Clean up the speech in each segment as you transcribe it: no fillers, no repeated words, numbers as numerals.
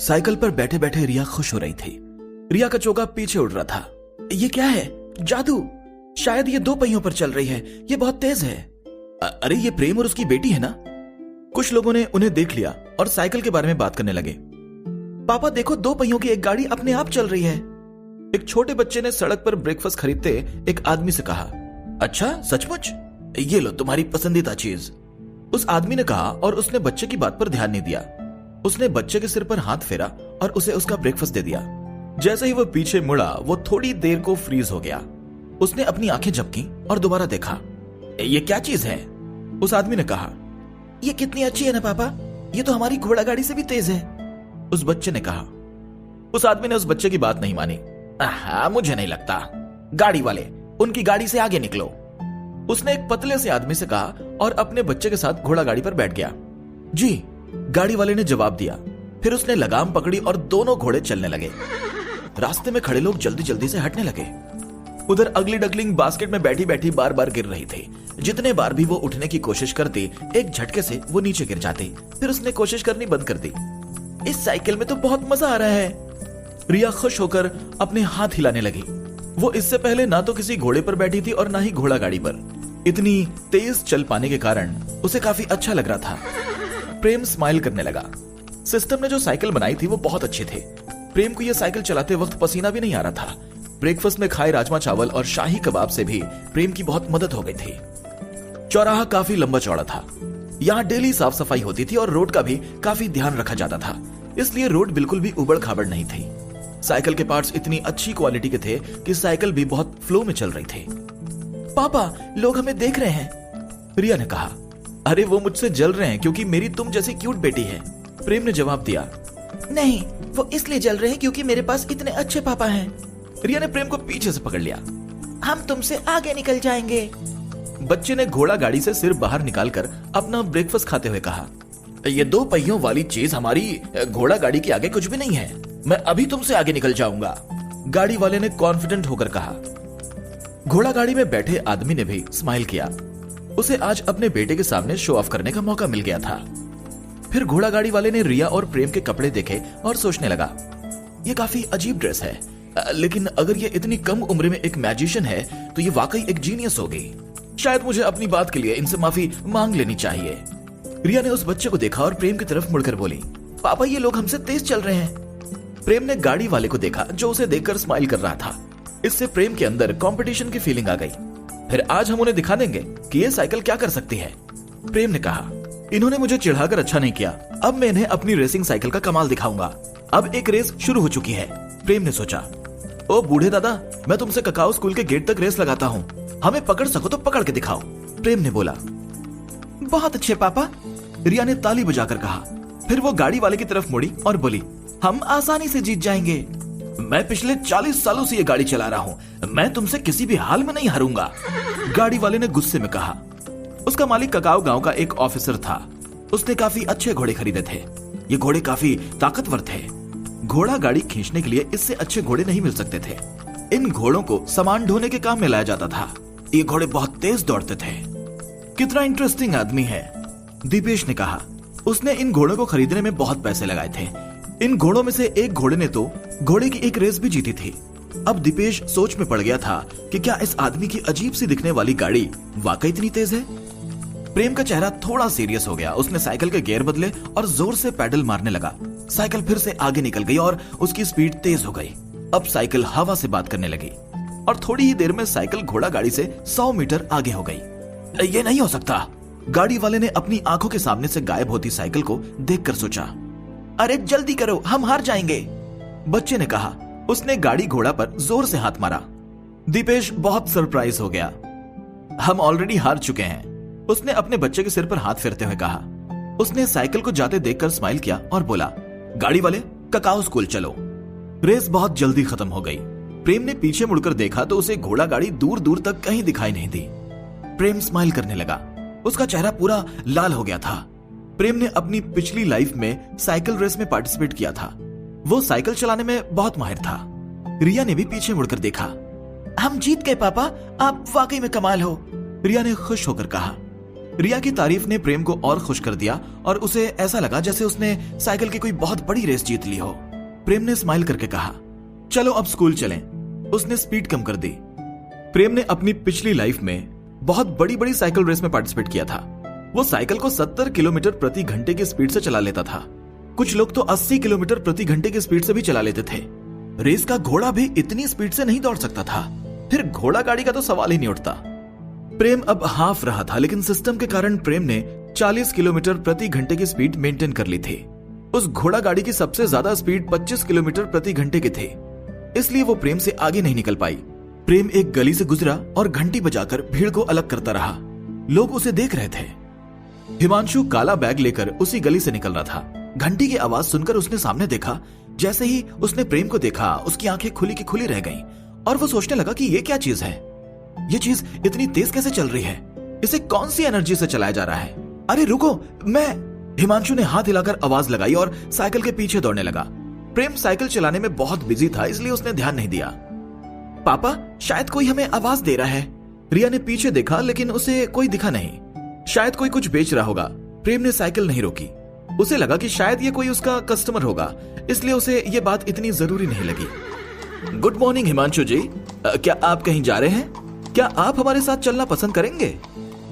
Cycle पर बैठे बैठे रिया खुश हो रही थी। रिया का चोगा पीछे उड़ रहा था। ये क्या है? जादू। शायद ये 2 पहियों पर चल रही है। ये बहुत तेज है। अरे ये प्रेम और उसकी बेटी है ना? कुछ लोगों ने उन्हें देख लिया और साइकिल के बारे में बात करने लगे। पापा देखो, 2 पहियों की एक गाड़ी अपने आप चल रही है। एक छोटे बच्चे ने सड़क पर ब्रेकफास्ट खरीदते एक आदमी से कहा, अच्छा सचमुच? ये लो तुम्हारी पसंदीदा चीज। उस आदमी ने कहा और उसने बच्चे की बात पर ध्यान नहीं दिया। उसने बच्चे के सिर पर हाथ फेरा और उसे उसका ब्रेकफास्ट दे दिया। जैसे ही वो पीछे मुड़ा, वो थोड़ी देर को फ्रीज हो गया। उसने अपनी आंखें झपकी और दोबारा देखा। ये क्या चीज है? उस आदमी ने कहा, ये कितनी अच्छी है ना पापा, ये तो हमारी घोड़ा गाड़ी से भी तेज है। उस बच्चे ने कहा। उस आदमी ने उस बच्चे की बात नहीं मानी। मुझे नहीं लगता। गाड़ी वाले, उनकी गाड़ी से आगे निकलो। उसने एक पतले से आदमी से कहा और अपने बच्चे के साथ घोड़ा गाड़ी पर बैठ गया। जी, गाड़ी वाले ने जवाब दिया। फिर उसने लगाम पकड़ी और दोनों घोड़े चलने लगे। रास्ते में खड़े लोग जल्दी जल्दी से हटने लगे। उधर अगली डकलिंग बास्केट में बैठी बैठी बार बार गिर रही थी। जितने बार भी वो उठने की कोशिश करती, एक झटके से वो नीचे गिर जाती। फिर उसने कोशिश करनी बंद कर दी। इस साइकिल में तो बहुत मजा आ रहा है। रिया खुश होकर अपने हाथ हिलाने लगी। वो इससे पहले ना तो किसी घोड़े पर बैठी थी और ना ही घोड़ा गाड़ी पर। इतनी तेज चल पाने के कारण उसे काफी अच्छा लग रहा था। प्रेम स्माइल करने लगा। सिस्टम ने जो साइकिल बनाई थी वो बहुत अच्छी थी। प्रेम को यह साइकिल चलाते वक्त पसीना भी नहीं आ रहा था। ब्रेकफास्ट में खाए राजमा चावल और शाही कबाब से भी प्रेम की बहुत मदद हो गई थी। चौराहा काफी लंबा चौड़ा था। यहाँ डेली साफ सफाई होती थी और रोड का भी काफी ध्यान रखा जाता था, इसलिए रोड बिल्कुल भी उबड़ खाबड़ नहीं थी। साइकिल के पार्ट्स इतनी अच्छी क्वालिटी के थे कि साइकिल भी बहुत फ्लो में चल रही थी। पापा, लोग हमें देख रहे हैं, रिया ने कहा। अरे वो मुझसे जल रहे हैं क्योंकि मेरी तुम जैसी क्यूट बेटी है, प्रेम ने जवाब दिया। नहीं, वो इसलिए जल रहे हैं क्योंकि मेरे पास इतने अच्छे पापा हैं। रिया ने प्रेम को पीछे से पकड़ लिया। हम तुमसे आगे निकल जाएंगे। बच्चे ने घोड़ा गाड़ी से सिर बाहर निकालकर अपना ब्रेकफास्ट खाते हुए कहा, ये 2 पहियों वाली चीज हमारी घोड़ा गाड़ी के आगे कुछ भी नहीं है। मैं अभी तुमसे आगे निकल जाऊंगा, गाड़ी वाले ने कॉन्फिडेंट होकर कहा। घोड़ा गाड़ी में बैठे आदमी ने भी स्माइल किया। उसे आज अपने बेटे के सामने शो ऑफ करने का मौका मिल गया था। फिर घोड़ा गाड़ी वाले ने रिया और प्रेम के कपड़े देखे और सोचने लगा, ये काफी अजीब ड्रेस है, लेकिन अगर ये इतनी कम उम्र में एक मैजिशियन है तो ये वाकई एक जीनियस होगी। शायद मुझे अपनी बात के लिए इनसे माफी मांग लेनी चाहिए। रिया ने उस बच्चे को देखा और प्रेम की तरफ मुड़कर बोली, पापा ये लोग हमसे तेज चल रहे हैं। प्रेम ने गाड़ी वाले को देखा जो उसे देखकर स्माइल कर रहा था। इससे प्रेम के अंदर कंपटीशन की फीलिंग आ गई। फिर आज हम उन्हें दिखा देंगे कि ये साइकिल क्या कर सकती है, प्रेम ने कहा। इन्होंने मुझे चिढ़ाकर अच्छा नहीं किया, अब मैं इन्हें अपनी रेसिंग साइकिल का कमाल दिखाऊंगा। अब एक रेस शुरू हो चुकी है, प्रेम ने सोचा। ओ बूढ़े दादा, मैं तुमसे ककाओ स्कूल के गेट तक रेस लगाता हूँ, हमें पकड़ सको तो पकड़ के दिखाओ, प्रेम ने बोला। बहुत अच्छे पापा, रिया ने ताली बजाकर कहा। फिर वो गाड़ी वाले की तरफ मुड़ी और बोली, हम आसानी से जीत जाएंगे। मैं पिछले 40 सालों से ये गाड़ी चला रहा हूँ, मैं तुमसे किसी भी हाल में नहीं हारूंगा, गाड़ी वाले ने गुस्से में कहा। उसका मालिक ककाओ गांव का एक ऑफिसर था। उसने काफी अच्छे घोड़े खरीदे थे। ये घोड़े काफी ताकतवर थे। घोड़ा गाड़ी खींचने के लिए इससे अच्छे घोड़े नहीं मिल सकते थे। इन घोड़ों को सामान ढोने के काम में लाया जाता था। ये घोड़े बहुत तेज दौड़ते थे। कितना इंटरेस्टिंग आदमी है, दीपेश ने कहा। उसने इन घोड़ों को खरीदने में बहुत पैसे लगाए थे। इन घोड़ों में से एक घोड़े ने तो घोड़े की एक रेस भी जीती थी। अब दीपेश सोच में पड़ गया था कि क्या इस आदमी की अजीब सी दिखने वाली गाड़ी वाकई इतनी तेज है। प्रेम का चेहरा थोड़ा सीरियस हो गया। उसने साइकिल के गियर बदले और जोर से पैडल मारने लगा। साइकिल फिर से आगे निकल गई और उसकी स्पीड तेज हो गई। अब साइकिल हवा से बात करने लगी और थोड़ी ही देर में साइकिल घोड़ा गाड़ी से 100 मीटर आगे हो गई। ये नहीं हो सकता, गाड़ी वाले ने अपनी आंखों के सामने से गायब होती साइकिल को देखकर सोचा। अरे जल्दी करो, हम हार जाएंगे, बच्चे ने कहा। उसने गाड़ी घोड़ा पर जोर से हाथ मारा। दीपेश बहुत सरप्राइज हो गया। हम ऑलरेडी हार चुके हैं, उसने अपने बच्चे के सिर पर हाथ फेरते हुए कहा। उसने साइकिल को जाते देखकर स्माइल किया और बोला, गाड़ी वाले ककाओ स्कूल चलो। रेस बहुत जल्दी खत्म हो गई। प्रेम ने पीछे मुड़कर देखा तो उसे घोड़ा गाड़ी दूर दूर तक कहीं दिखाई नहीं दी। प्रेम स्माइल करने लगा। उसका चेहरा पूरा लाल हो गया था। प्रेम ने अपनी पिछली लाइफ में साइकिल रेस में पार्टिसिपेट किया था। वो साइकिल चलाने में बहुत माहिर था। रिया ने भी पीछे मुड़कर देखा। हम जीत गए पापा, आप वाकई में कमाल हो, रिया ने खुश होकर कहा। रिया की तारीफ ने प्रेम को और खुश कर दिया और उसे ऐसा लगा जैसे उसने साइकिल की कोई बहुत बड़ी रेस जीत ली हो। प्रेम ने स्माइल करके कहा, चलो अब स्कूल चलें। उसने स्पीड कम कर दी। प्रेम ने अपनी पिछली लाइफ में बहुत बड़ी बड़ी साइकिल रेस में पार्टिसिपेट किया था। वो साइकिल को 70 किलोमीटर प्रति घंटे की स्पीड से चला लेता था। कुछ लोग तो 80 किलोमीटर प्रति घंटे की स्पीड से भी चला लेते थे। रेस का घोड़ा भी इतनी स्पीड से नहीं दौड़ सकता था, फिर घोड़ा गाड़ी का तो सवाल ही नहीं उठता। प्रेम अब हाफ रहा था, लेकिन सिस्टम के कारण प्रेम ने 40 किलोमीटर प्रति घंटे की स्पीड मेंटेन कर ली थी। उस घोड़ा गाड़ी की सबसे ज्यादा स्पीड 25 किलोमीटर प्रति घंटे की थी, इसलिए वो प्रेम से आगे नहीं निकल पाई। प्रेम एक गली से गुजरा और घंटी बजाकर भीड़ को अलग करता रहा। लोग उसे देख रहे थे। हिमांशु काला बैग लेकर उसी गली से निकल रहा था। घंटी की आवाज सुनकर उसने सामने देखा। जैसे ही उसने प्रेम को देखा, उसकी आंखें खुली की खुली रह गईं और वो सोचने लगा कि ये क्या चीज है, ये चीज इतनी तेज कैसे चल रही है, इसे कौन सी एनर्जी से चलाया जा रहा है। अरे रुको, मैं। हिमांशु ने हाथ हिलाकर आवाज लगाई और साइकिल के पीछे दौड़ने लगा। प्रेम साइकिल चलाने में बहुत बिजी था, इसलिए उसने ध्यान नहीं दिया। पापा, शायद कोई हमें आवाज दे रहा है। रिया ने पीछे देखा, लेकिन उसे कोई दिखा नहीं। शायद कोई कुछ बेच रहा होगा। प्रेम ने साइकिल नहीं रोकी। उसे लगा कि शायद ये कोई उसका कस्टमर होगा, इसलिए उसे ये बात इतनी जरूरी नहीं लगी। गुड मॉर्निंग हिमांशु जी, क्या आप कहीं जा रहे हैं? क्या आप हमारे साथ चलना पसंद करेंगे?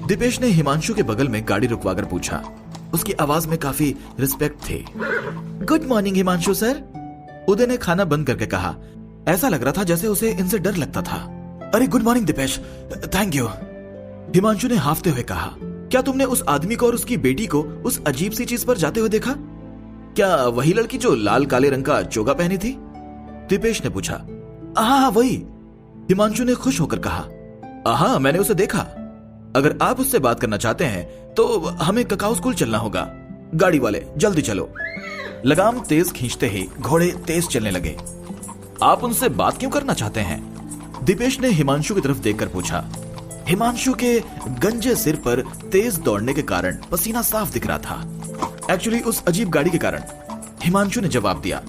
दीपेश ने हिमांशु के बगल में गाड़ी रुकवाकर पूछा। उसकी आवाज में काफी रिस्पेक्ट थी। गुड मॉर्निंग हिमांशु सर, उदय ने खाना बंद करके कहा। ऐसा लग रहा था जैसे उसे इनसे डर लगता था। अरे good morning Deepesh, thank you, Himanshu ने हाफते हुए कहा। क्या तुमने उस आदमी को और उसकी बेटी को उस अजीब सी चीज पर जाते हुए देखा? क्या वही लड़की जो लाल काले रंग का चोगा पहनी थी? दीपेश ने पूछा। हाँ वही, हिमांशु ने खुश होकर कहा। हाँ, मैंने उसे देखा। अगर आप उससे बात करना चाहते हैं तो हमें ककाऊ स्कूल चलना होगा। गाड़ी वाले जल्दी चलो। लगाम तेज खींचते ही घोड़े तेज चलने लगे। आप उनसे बात क्यों करना चाहते हैं? दीपेश ने हिमांशु की तरफ देखकर पूछा। हिमांशु के गंजे सिर पर तेज दौड़ने के कारण पसीना साफ दिख रहा था। एक्चुअली उस अजीब गाड़ी के कारण, हिमांशु ने जवाब दिया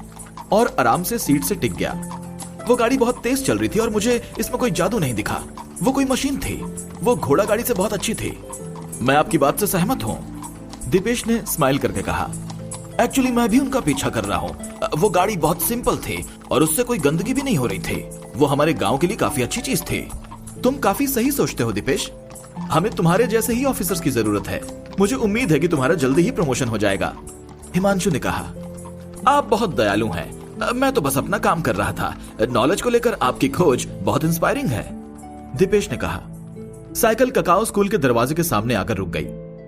और आराम से सीट से टिक गया। वो गाड़ी बहुत तेज चल रही थी और मुझे इसमें कोई जादू नहीं दिखा। वो कोई मशीन थी। वो घोड़ा गाड़ी से बहुत अच्छी थी। मैं आपकी बात से सहमत हूँ, दीपेश ने स्माइल करके कहा। एक्चुअली मैं भी उनका पीछा कर रहा हूँ। वो गाड़ी बहुत सिंपल थी और उससे कोई गंदगी भी नहीं हो रही थी। वो हमारे गांव के लिए काफी अच्छी चीज थी। तुम काफी सही सोचते हो दीपेश। हमें तुम्हारे जैसे ही ऑफिसर्स की जरूरत है। मुझे उम्मीद है कि तुम्हारा जल्दी ही प्रमोशन हो जाएगा, हिमांशु ने कहा। आप बहुत दयालु हैं। मैं तो बस अपना काम कर रहा था। नॉलेज को लेकर आपकी खोज बहुत इंस्पायरिंग है, दीपेश ने कहा। साइकिल ककाओ स्कूल के दरवाजे के सामने आकर रुक गई।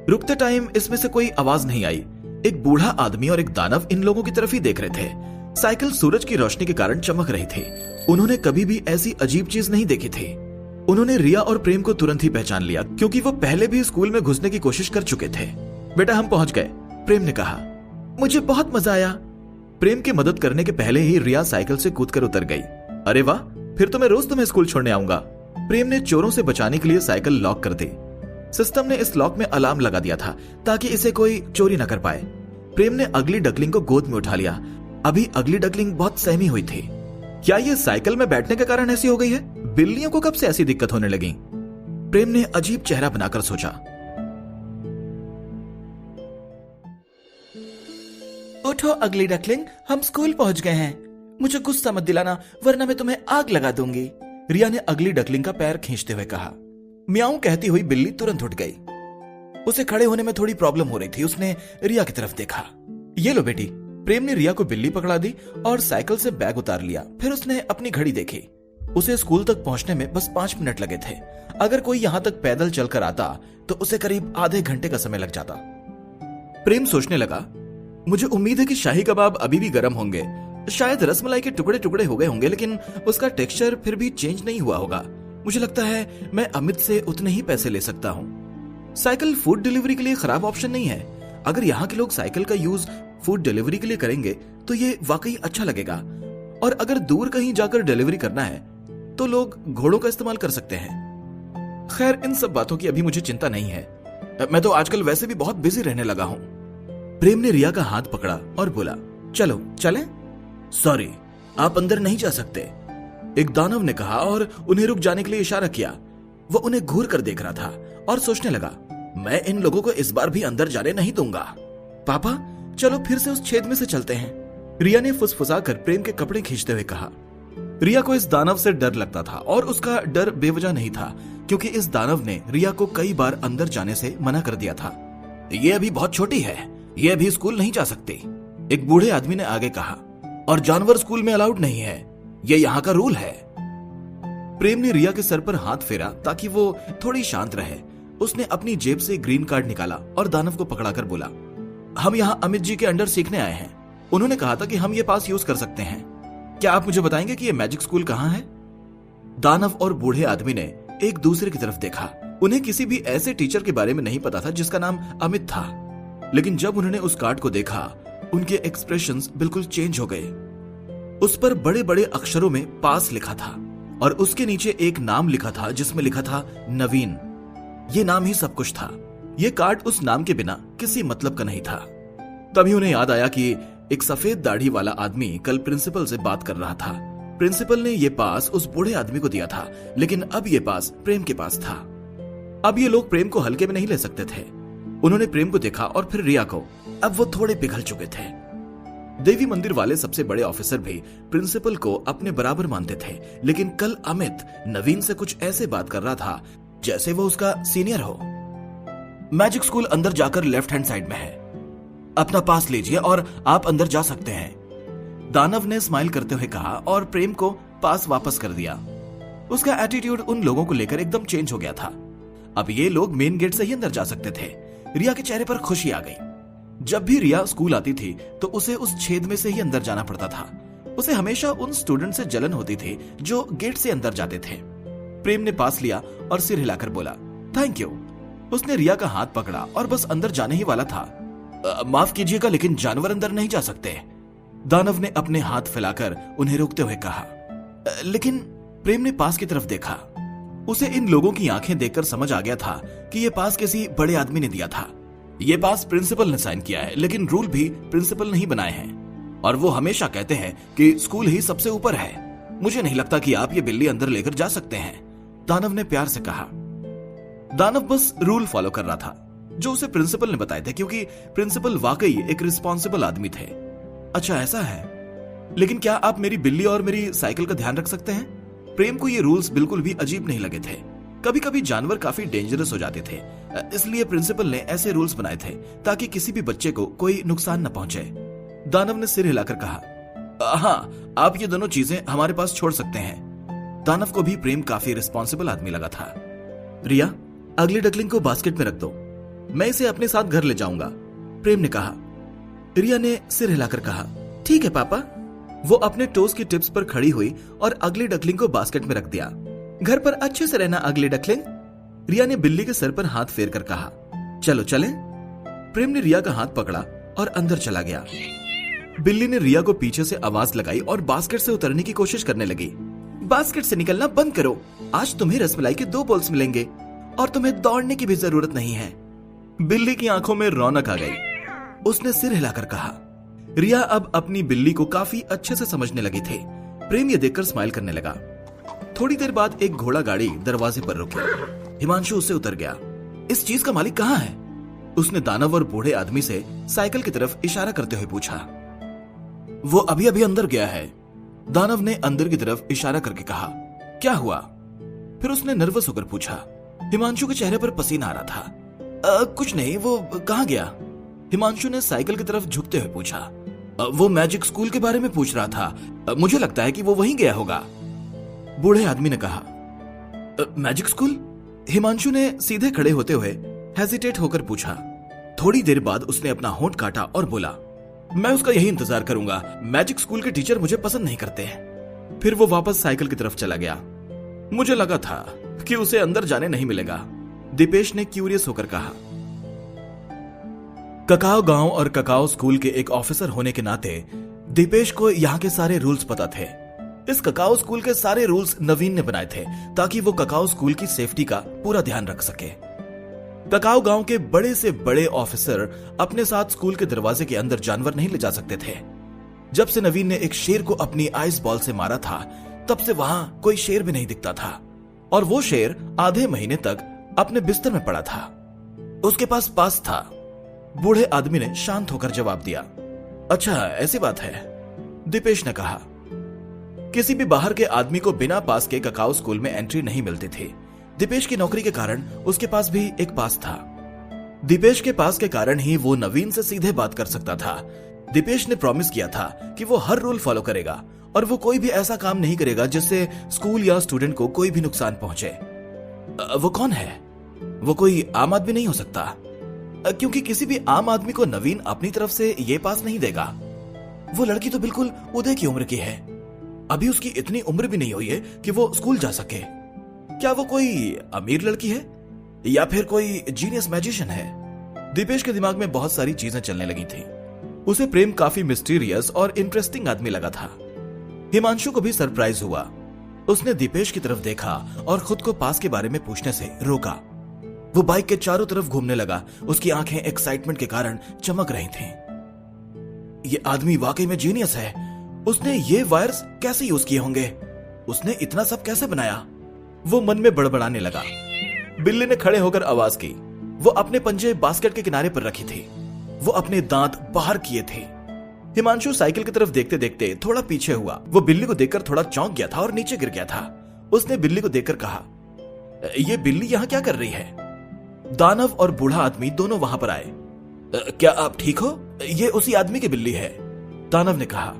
रुकते टाइम इसमें से कोई आवाज नहीं आई। एक बूढ़ा आदमी और एक दानव इन लोगों की तरफ ही देख रहे थे। साइकिल सूरज की रोशनी के कारण चमक रही थी। उन्होंने कभी भी ऐसी अजीब चीज नहीं देखी थी। उन्होंने रिया और प्रेम को तुरंत ही पहचान लिया, क्योंकि वो पहले भी स्कूल में घुसने की कोशिश कर चुके थे। बेटा हम पहुंच गए, प्रेम ने कहा। मुझे बहुत मजा आया। प्रेम की मदद करने के पहले ही रिया साइकिल से कूदकर उतर गई। अरे वाह, फिर तो मैं रोज तुम्हें स्कूल छोड़ने आऊंगा। प्रेम ने चोरों से बचाने के लिए साइकिल लॉक कर दी। सिस्टम ने इस लॉक में अलार्म लगा दिया था ताकि इसे कोई चोरी न कर पाए। प्रेम ने अगली डकलिंग को गोद में उठा लिया। अभी अगली डकलिंग बहुत सहमी हुई थी। क्या ये साइकिल में बैठने के कारण ऐसी हो गई है? बिल्लियों को कब से ऐसी दिक्कत होने लगी? प्रेम ने अजीब चेहरा बनाकर सोचा। उठो अगली डकलिंग, हम स्कूल पहुंच गए हैं। मुझे गुस्सा मत दिलाना, वरना मैं तुम्हें आग लगा दूंगी, रिया ने अगली डकलिंग का पैर खींचते हुए कहा। म्याऊं कहती हुई बिल्ली तुरंत उठ गई। उसे खड़े होने में थोड़ी प्रॉब्लम हो रही थी। उसने रिया की तरफ देखा। ये लो बेटी। प्रेम ने रिया को बिल्ली पकड़ा दी और साइकिल से बैग उतार लिया। फिर उसने अपनी घड़ी देखी। उसे स्कूल तक पहुंचने में बस 5 मिनट लगे थे। अगर कोई यहां तक पैदल चलकर आता तो उसे करीब आधे घंटे का समय लग जाता। प्रेम सोचने लगा, मुझे उम्मीद है कि शाही कबाब अभी भी गर्म होंगे। शायद रसमलाई के टुकड़े टुकड़े हो गए होंगे, लेकिन उसका टेक्सचर फिर भी चेंज नहीं हुआ होगा। मुझे लगता है मैं अमित से उतने ही पैसे ले सकता हूँ। साइकिल फूड डिलीवरी के लिए खराब ऑप्शन नहीं है। अगर यहाँ के लोग साइकिल का यूज फूड डिलीवरी के लिए करेंगे तो ये वाकई अच्छा लगेगा। और अगर दूर कहीं जाकर डिलीवरी करना है तो लोग घोड़ों का इस्तेमाल कर सकते हैं। खैर, इन सब बातों की अभी मुझे चिंता नहीं है। मैं तो आजकल वैसे भी बहुत बिजी रहने लगा हूँ। प्रेम ने रिया का हाथ पकड़ा और बोला, चलो चलें? सॉरी, आप अंदर नहीं जा सकते, एक दानव ने कहा और उन्हें रुक जाने के लिए इशारा किया। वो उन्हें घूर कर देख रहा था और सोचने लगा, मैं इन लोगों को इस बार भी अंदर जाने नहीं दूंगा। पापा चलो फिर से उस छेद में से चलते हैं, रिया ने फुसफुसाकर प्रेम के कपड़े खींचते हुए कहा। रिया को इस दानव से डर लगता था और उसका डर बेवजह नहीं था, क्योंकि इस दानव ने रिया को कई बार अंदर जाने से मना कर दिया था। ये अभी बहुत छोटी है, ये अभी स्कूल नहीं जा सकती, एक बूढ़े आदमी ने आगे कहा। और जानवर स्कूल में अलाउड नहीं है, ये यहाँ का रूल है। प्रेम ने रिया के सर पर हाथ फेरा ताकि वो थोड़ी शांत रहे। उसने अपनी जेब से ग्रीन कार्ड निकाला और दानव को पकड़ाकर बोला, हम यहाँ अमित जी के अंडर सीखने आए हैं। उन्होंने कहा था कि हम ये पास यूज कर सकते हैं। क्या आप मुझे बताएंगे कि ये मैजिक स्कूल कहाँ है? दानव और बूढ़े आदमी ने एक दूसरे की तरफ देखा। उन्हें किसी भी ऐसे टीचर के बारे में नहीं पता था जिसका नाम अमित था, लेकिन जब उन्होंने उस कार्ड को देखा उनके एक्सप्रेशंस बिल्कुल चेंज हो गए। उस पर बड़े बड़े अक्षरों में पास लिखा था और उसके नीचे एक नाम लिखा था जिसमें लिखा था नवीन। ये नाम ही सब कुछ था। ये कार्ड उस नाम के बिना किसी मतलब का नहीं था। तभी उन्हें याद आया कि एक सफेद दाढ़ी वाला आदमी कल प्रिंसिपल से बात कर रहा था। प्रिंसिपल ने ये पास उस बूढ़े आदमी को दिया था, लेकिन अब ये पास प्रेम के पास था। अब ये लोग प्रेम को हल्के में नहीं ले सकते थे। उन्होंने प्रेम को देखा और फिर रिया को। अब वो थोड़े पिघल चुके थे। देवी मंदिर वाले सबसे बड़े ऑफिसर भी प्रिंसिपल को अपने बराबर मानते थे, लेकिन कल अमित नवीन से कुछ ऐसे बात कर रहा था जैसे वो उसका सीनियर हो। मैजिक स्कूल अंदर जाकर लेफ्ट हैंड साइड में है, अपना पास लीजिए और आप अंदर जा सकते हैं, दानव ने स्माइल करते हुए कहा और प्रेम को पास वापस कर दिया। उसका एटीट्यूड उन लोगों को लेकर एकदम चेंज हो गया था। अब ये लोग मेन गेट से ही अंदर जा सकते थे। रिया के चेहरे पर खुशी आ गई। जब भी रिया स्कूल आती थी तो उसे उस छेद में से ही अंदर जाना पड़ता था। उसे हमेशा उन स्टूडेंट से जलन होती थी जो गेट से अंदर जाते थे। प्रेम ने पास लिया और सिर हिलाकर बोला, थैंक यू। उसने रिया का हाथ पकड़ा और बस अंदर जाने ही वाला था। माफ कीजिएगा, लेकिन जानवर अंदर नहीं जा सकते, दानव ने अपने हाथ फैलाकर उन्हें रोकते हुए कहा। लेकिन प्रेम ने पास की तरफ देखा। उसे इन लोगों की आंखें देखकर समझ आ गया था कि यह पास किसी बड़े आदमी ने दिया था। यह पास प्रिंसिपल ने साइन किया है, लेकिन रूल भी प्रिंसिपल ने ही बनाए हैं और वो हमेशा कहते हैं कि स्कूल ही सबसे ऊपर है। मुझे नहीं लगता कि आप ये बिल्ली अंदर लेकर जा सकते हैं, दानव ने प्यार से कहा। दानव बस रूल फॉलो कर रहा था जो उसे प्रिंसिपल ने बताए थे, क्योंकि प्रिंसिपल वाकई एक रिस्पॉन्सिबल आदमी थे। अच्छा ऐसा है, लेकिन क्या आप मेरी बिल्ली और मेरी साइकिल का ध्यान रख सकते हैं? प्रेम को ये रूल्स बिल्कुल भी अजीब नहीं लगे थे। कभी कभी जानवर काफी डेंजरस हो जाते थे, इसलिए प्रिंसिपल ने ऐसे रूल्स बनाए थे ताकि किसी भी बच्चे को कोई नुकसान न पहुंचे। दानव ने सिर हिलाकर कहा, हाँ आप ये दोनों चीजें हमारे पास छोड़ सकते हैं। दानव को भी प्रेम काफी रिस्पॉन्सिबल आदमी लगा था। रिया, अगली डकलिंग को बास्केट में रख दो, मैं इसे अपने साथ घर ले जाऊंगा, प्रेम ने कहा। रिया ने सिर हिलाकर कहा, ठीक है पापा। वो अपने टोस की टिप्स पर खड़ी हुई और अगली डकलिंग को बास्केट में रख दिया। घर पर अच्छे से रहना अगली डकलिंग, रिया ने बिल्ली के सर पर हाथ फेर कर कहा। चलो चलें। प्रेम ने रिया का हाथ पकड़ा और अंदर चला गया। बिल्ली ने रिया को पीछे से आवाज लगाई और बास्केट से उतरने की कोशिश करने लगी। बास्केट से निकलना बंद करो, आज तुम्हें रसमलाई के 2 बॉल्स मिलेंगे और तुम्हें दौड़ने की भी जरूरत नहीं है। बिल्ली की आंखों में रौनक आ गई। उसने सिर हिलाकर कहा। रिया अब अपनी बिल्ली को काफी अच्छे से समझने लगी थी। प्रेम ये देखकर स्माइल करने लगा। थोड़ी देर बाद एक घोड़ा गाड़ी दरवाजे पर रुकी। हिमांशु उससे उतर गया। इस चीज का मालिक कहाँ है? उसने दानव और बूढ़े आदमी से साइकिल की तरफ इशारा करते हुए पूछा। वो अभी अभी अंदर गया है, दानव ने अंदर की तरफ इशारा करके कहा। क्या हुआ? फिर उसने नर्वस होकर पूछा। हिमांशु के चेहरे पर पसीना आ रहा था। कुछ नहीं, वो कहाँ गया? हिमांशु ने साइकिल की तरफ झुकते हुए पूछा। वो मैजिक स्कूल के बारे में पूछ रहा था, मुझे लगता है कि वो वहीं गया होगा, बूढ़े आदमी ने कहा। Magic school? हिमांशु ने सीधे खड़े होते हुए हेजिटेट होकर पूछा। थोड़ी देर बाद उसने अपना होंठ काटा और बोला, मैं उसका यही इंतजार करूंगा, मैजिक स्कूल के टीचर मुझे पसंद नहीं करते। फिर वो वापस साइकिल की तरफ चला गया। मुझे लगा था कि उसे अंदर जाने नहीं मिलेगा, दीपेश ने क्यूरियस होकर कहा। ककाओ गांव और ककाओ स्कूल के एक ऑफिसर होने के नाते दीपेश को यहाँ के सारे रूल्स पता थे। इस ककाओ स्कूल के सारे रूल्स नवीन ने बनाए थे ताकि वो ककाओ स्कूल की सेफ्टी का पूरा ध्यान रख सके। ककाओ गांव के बड़े से बड़े ऑफिसर अपने साथ स्कूल के दरवाजे के अंदर जानवर नहीं ले जा सकते थे। जब से नवीन ने एक शेर को अपनी आइस बॉल से मारा था, तब से वहां कोई शेर भी नहीं दिखता था और वो शेर आधे महीने तक अपने बिस्तर में पड़ा था। उसके पास था। बूढ़े आदमी ने शांत होकर जवाब दिया। अच्छा ऐसी बात है, दीपेश ने कहा। किसी भी बाहर के आदमी को बिना पास के ककाओ स्कूल में एंट्री नहीं मिलती थी। दीपेश की नौकरी के कारण उसके पास भी एक पास था। दीपेश के पास के कारण ही वो नवीन से सीधे बात कर सकता था। दीपेश ने प्रॉमिस किया था कि वो हर रूल फॉलो करेगा और वो कोई भी ऐसा काम नहीं करेगा जिससे स्कूल या स्टूडेंट को कोई भी नुकसान पहुंचे। वो कौन है? वो कोई आम आदमी नहीं हो सकता, क्योंकि किसी भी आम आदमी को नवीन अपनी तरफ से ये पास नहीं देगा। वो लड़की तो बिल्कुल उदय की उम्र की है। अभी उसकी इतनी उम्र भी नहीं हुई है कि वो स्कूल जा सके। क्या वो कोई अमीर लड़की है या फिर कोई जीनियस मैजिशियन है? दीपेश के दिमाग में बहुत सारी चीजें चलने लगी थी। उसे प्रेम काफी मिस्टीरियस और इंटरेस्टिंग आदमी लगा था। हिमांशु को भी सरप्राइज हुआ। उसने दीपेश की तरफ देखा और खुद को पास के बारे में पूछने से रोका। वो बाइक के चारों तरफ घूमने लगा। उसकी आंखें एक्साइटमेंट के कारण चमक रही थीं। ये आदमी वाकई में जीनियस है। उसने ये वायर्स कैसे यूज किए होंगे? उसने इतना सब कैसे बनाया? वो मन में बड़बड़ाने लगा। बिल्ली ने खड़े होकर आवाज की। वो अपने पंजे बास्केट के किनारे पर रखी थी। वो अपने दांत बाहर किए थे। हिमांशु साइकिल की तरफ देखते देखते थोड़ा पीछे हुआ। वो बिल्ली को देखकर थोड़ा चौंक गया था और नीचे गिर गया था। उसने बिल्ली को देखकर कहा, ये बिल्ली यहां क्या कर रही है? दानव और बूढ़ा आदमी दोनों वहां पर आए। क्या आप ठीक हो? ये उसी आदमी की बिल्ली है, दानव ने कहा।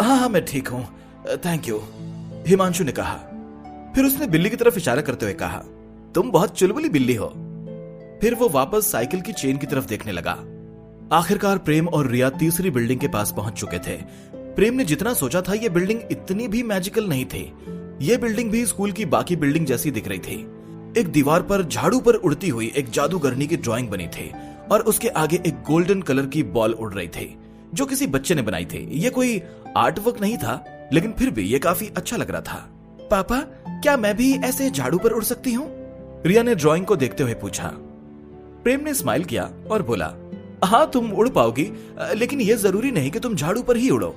हाँ मैं ठीक हूं, थैंक यू, हिमांशु ने कहा। फिर उसने बिल्ली की तरफ इशारा करते हुए कहा, तुम बहुत चुलबुली बिल्ली हो। फिर वो वापस साइकिल की चेन की तरफ देखने लगा। आखिरकार प्रेम और रिया तीसरी बिल्डिंग के पास पहुंच चुके थे। प्रेम ने जितना सोचा था ये बिल्डिंग इतनी भी मैजिकल नहीं थी। ये बिल्डिंग भी स्कूल की बाकी बिल्डिंग जैसी दिख रही थी। एक दीवार पर झाड़ू पर उड़ती हुई एक जादूगरनी की ड्राइंग बनी थी और उसके आगे एक गोल्डन कलर की बॉल उड़ रही थी जो किसी बच्चे ने बनाई थी। ये कोई आर्ट वर्क नहीं था, लेकिन फिर भी ये काफी अच्छा लग रहा था। पापा, क्या मैं भी ऐसे झाड़ू पर उड़ सकती हूँ? रिया ने ड्राइंग को देखते हुए पूछा। प्रेम ने स्माइल किया और बोला, हाँ तुम उड़ पाओगी, लेकिन यह जरूरी नहीं कि तुम झाड़ू पर ही उड़ो।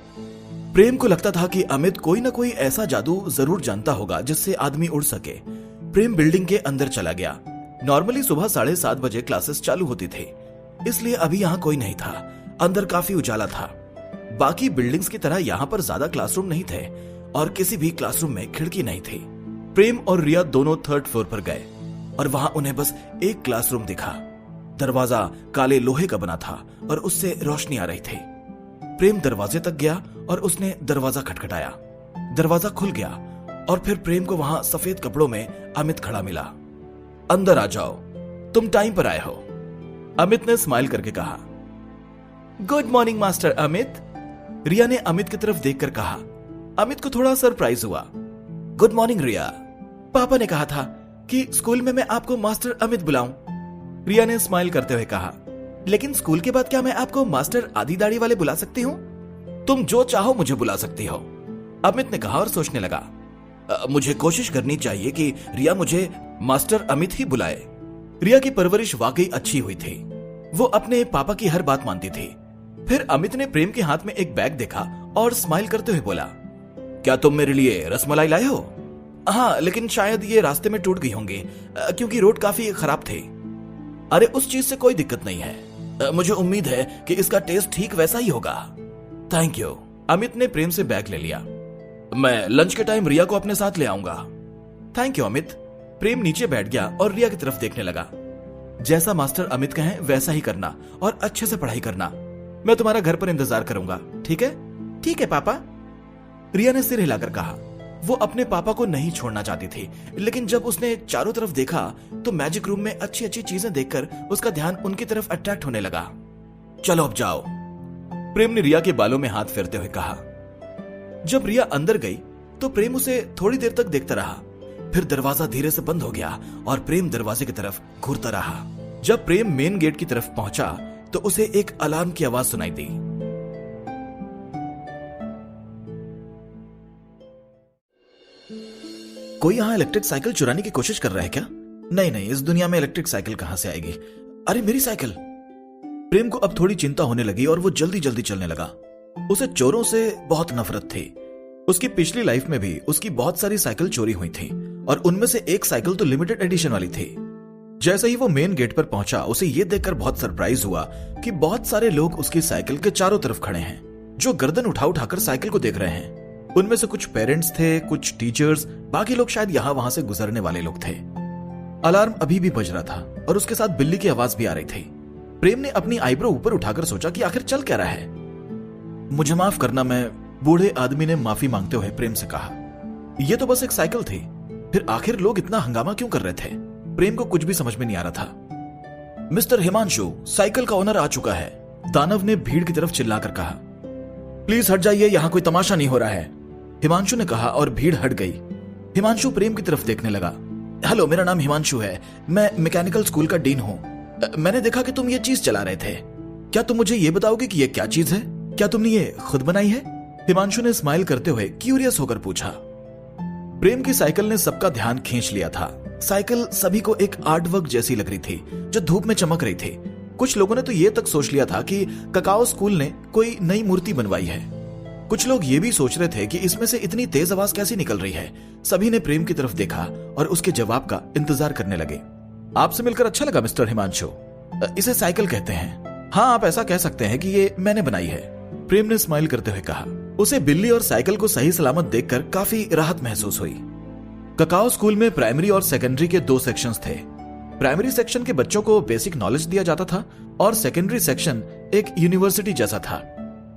प्रेम को लगता था कि अमित कोई ना कोई ऐसा जादू जरूर जानता होगा जिससे आदमी उड़ सके। प्रेम बिल्डिंग के अंदर चला गया। नॉर्मली सुबह 7:30 बजे क्लासेस चालू होती थी, इसलिए अभी यहाँ कोई नहीं था। अंदर काफी उजाला था। बाकी बिल्डिंग्स की तरह यहाँ पर ज्यादा क्लासरूम नहीं थे और किसी भी क्लासरूम में खिड़की नहीं थी। प्रेम और रिया दोनों 3rd फ्लोर पर गए और वहां उन्हें बस एक क्लासरूम दिखा। दरवाजा काले लोहे का बना था और उससे रोशनी आ रही थी। प्रेम दरवाजे तक गया और उसने दरवाजा खटखटाया। दरवाजा खुल गया और फिर प्रेम को वहां सफेद कपड़ों में अमित खड़ा मिला। अंदर आ जाओ, तुम टाइम पर आए हो, अमित ने स्माइल करके कहा। गुड मॉर्निंग मास्टर अमित, रिया ने अमित की तरफ देखकर कहा। अमित को थोड़ा सरप्राइज हुआ। गुड मॉर्निंग रिया, पापा ने कहा था कि स्कूल में मैं आपको मास्टर अमित बुलाऊं। रिया ने स्माइल करते हुए कहा, लेकिन स्कूल के बाद क्या मैं आपको मास्टर आधी दाढ़ी वाले बुला सकती हूँ? तुम जो चाहो मुझे बुला सकती हो, अमित ने कहा और सोचने लगा। मुझे कोशिश करनी चाहिए कि रिया मुझे मास्टर अमित ही बुलाए। रिया की परवरिश वाकई अच्छी हुई थी। वो अपने पापा की हर बात मानती थी। फिर अमित ने प्रेम के हाथ में एक बैग देखा और स्माइल करते हुए बोला, क्या तुम मेरे लिए रसमलाई लाए हो? हाँ, लेकिन शायद ये रास्ते में टूट गई होंगी क्योंकि रोड काफी खराब थी। अरे उस चीज से कोई दिक्कत नहीं है, मुझे उम्मीद है कि इसका टेस्ट ठीक वैसा ही होगा। थैंक यू, अमित ने प्रेम से बैग ले लिया। मैं लंच के टाइम रिया को अपने साथ ले आऊंगा। Thank you Amit. प्रेम नीचे बैठ गया और रिया की तरफ देखने लगा। जैसा मास्टर अमित कहें वैसा ही करना और अच्छे से पढ़ाई करना। मैं तुम्हारा घर पर इंतजार करूंगा, ठीक है? ठीक है पापा, रिया ने सिर हिलाकर कहा। वो अपने पापा को नहीं छोड़ना चाहती थी, लेकिन जब उसने चारों तरफ देखा तो मैजिक रूम में अच्छी अच्छी चीजें देखकर उसका ध्यान उनकी तरफ अट्रैक्ट होने लगा। चलो अब जाओ, प्रेम ने रिया के बालों में हाथ फेरते हुए कहा। जब रिया अंदर गई तो प्रेम उसे थोड़ी देर तक देखता रहा। फिर दरवाजा धीरे से बंद हो गया और प्रेम दरवाजे की तरफ घूरता रहा। जब प्रेम मेन गेट की तरफ पहुंचा तो उसे एक अलार्म की आवाज सुनाई दी। कोई यहां इलेक्ट्रिक साइकिल चुराने की कोशिश कर रहा है क्या? नहीं, इस दुनिया में इलेक्ट्रिक साइकिल कहां से आएगी? अरे मेरी साइकिल! प्रेम को अब थोड़ी चिंता होने लगी और वो जल्दी जल्दी चलने लगा। उसे चोरों से बहुत नफरत थी। उसकी पिछली लाइफ में भी उसकी बहुत सारी साइकिल चोरी हुई थी और उनमें से एक साइकिल तो लिमिटेड एडिशन वाली थी। जैसे ही वो मेन गेट पर पहुंचा, उसे ये देखकर बहुत सरप्राइज हुआ कि बहुत सारे लोग उसकी साइकिल के चारों तरफ खड़े हैं, जो गर्दन उठा उठाकर साइकिल को देख रहे हैं। उनमें से कुछ पेरेंट्स थे, कुछ टीचर्स, बाकी लोग शायद यहां वहां से गुजरने वाले लोग थे। अलार्म अभी भी बज रहा था और उसके साथ बिल्ली की आवाज भी आ रही थी। प्रेम ने अपनी आईब्रो ऊपर उठाकर सोचा कि आखिर चल क्या रहा है। मुझे माफ करना, मैं, बूढ़े आदमी ने माफी मांगते हुए प्रेम से कहा। यह तो बस एक साइकिल थी, फिर आखिर लोग इतना हंगामा क्यों कर रहे थे? प्रेम को कुछ भी समझ में नहीं आ रहा था। मिस्टर हिमांशु, साइकिल का ओनर आ चुका है, दानव ने भीड़ की तरफ चिल्लाकर कहा। प्लीज हट जाइए, यहां कोई तमाशा नहीं हो रहा है, हिमांशु ने कहा और भीड़ हट गई। हिमांशु प्रेम की तरफ देखने लगा। हेलो, मेरा नाम हिमांशु है, मैं मैकेनिकल स्कूल का डीन हूं। मैंने देखा कि तुम ये चीज चला रहे थे। क्या तुम मुझे ये बताओगे कि ये क्या चीज है? क्या तुमने ये खुद बनाई है? हिमांशु ने स्माइल करते हुए क्यूरियस होकर पूछा। प्रेम की साइकिल ने सबका ध्यान खींच लिया था। साइकिल सभी को एक आर्ट वर्क जैसी लग रही थी, जो धूप में चमक रही थी। कुछ लोगों ने तो ये तक सोच लिया था कि ककाओ स्कूल ने कोई नई मूर्ति बनवाई है। कुछ लोग ये भी सोच रहे थे कि इसमें से इतनी तेज आवाज कैसी निकल रही है। सभी ने प्रेम की तरफ देखा और उसके जवाब का इंतजार करने लगे। आपसे मिलकर अच्छा लगा मिस्टर हिमांशु, इसे साइकिल कहते हैं। हाँ, आप ऐसा कह सकते हैं कि ये मैंने बनाई है, प्रेम ने स्माइल करते हुए कहा। उसे बिल्ली और साइकिल को सही सलामत देखकर काफी राहत महसूस हुई। ककाओ स्कूल में प्राइमरी और सेकेंडरी के 2 सेक्शंस थे। प्राइमरी सेक्शन के बच्चों को बेसिक नॉलेज दिया जाता था और सेकेंडरी सेक्शन एक यूनिवर्सिटी जैसा था।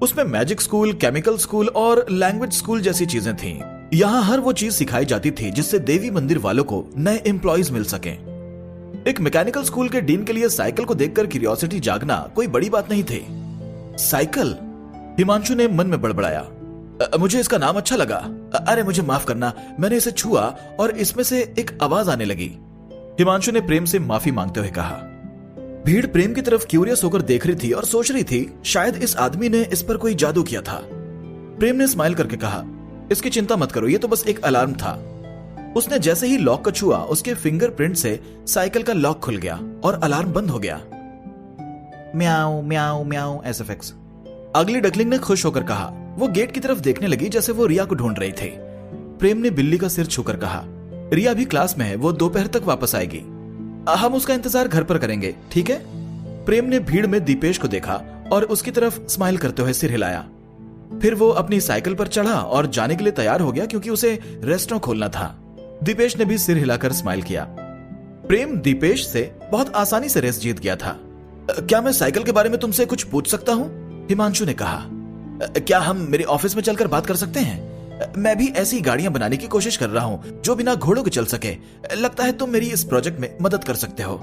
उसमें मैजिक स्कूल, केमिकल स्कूल और लैंग्वेज स्कूल जैसी चीजें थीं। यहाँ हर वो चीज सिखाई जाती थी जिससे देवी मंदिर वालों को नए एम्प्लॉयज मिल सकें। एक मैकेनिकल स्कूल के डीन के लिए साइकिल को देखकर क्यूरियोसिटी जागना कोई बड़ी बात नहीं थी। साइकिल, हिमांशु ने मन में बड़बड़ाया। मुझे इसका नाम अच्छा लगा। अरे मुझे माफ करना, मैंने इसे छुआ और इसमें से एक आवाज आने लगी, हिमांशु ने प्रेम से माफी मांगते हुए कहा। भीड़ प्रेम की तरफ क्यूरियस होकर देख रही थी और सोच रही थी शायद इस आदमी ने इस पर कोई जादू किया था। प्रेम ने स्माइल करके कहा, इसकी चिंता मत करो, ये तो बस एक अलार्म था। उसने जैसे ही लॉक को छुआ, उसके फिंगरप्रिंट से साइकिल का लॉक खुल गया और अलार्म बंद हो गया। म्याऊ म्याऊ म्याऊ एसएफएक्स। अगली डकलिंग ने खुश होकर कहा। वो गेट की तरफ देखने लगी जैसे वो रिया को ढूंढ रही थी। प्रेम ने बिल्ली का सिर छूकर कहा, रिया भी क्लास में है, वो दोपहर तक वापस आएगी, हम उसका इंतजार घर पर करेंगे, ठीक है? प्रेम ने भीड़ में दीपेश को देखा और उसकी तरफ स्माइल करते हुए सिर हिलाया। फिर वो अपनी साइकिल पर चढ़ा और जाने के लिए तैयार हो गया क्योंकि उसे रेस्टोरेंट खोलना था। दीपेश ने भी सिर हिलाकर स्माइल किया। प्रेम दीपेश से बहुत आसानी से रेस जीत गया था। क्या मैं साइकिल के बारे में तुमसे कुछ पूछ सकता हूँ? हिमांशु ने कहा। क्या हम मेरे ऑफिस में चलकर बात कर सकते हैं? मैं भी ऐसी गाड़ियां बनाने की कोशिश कर रहा हूँ जो बिना घोड़ों के चल सके। लगता है तुम मेरी इस प्रोजेक्ट में मदद कर सकते हो।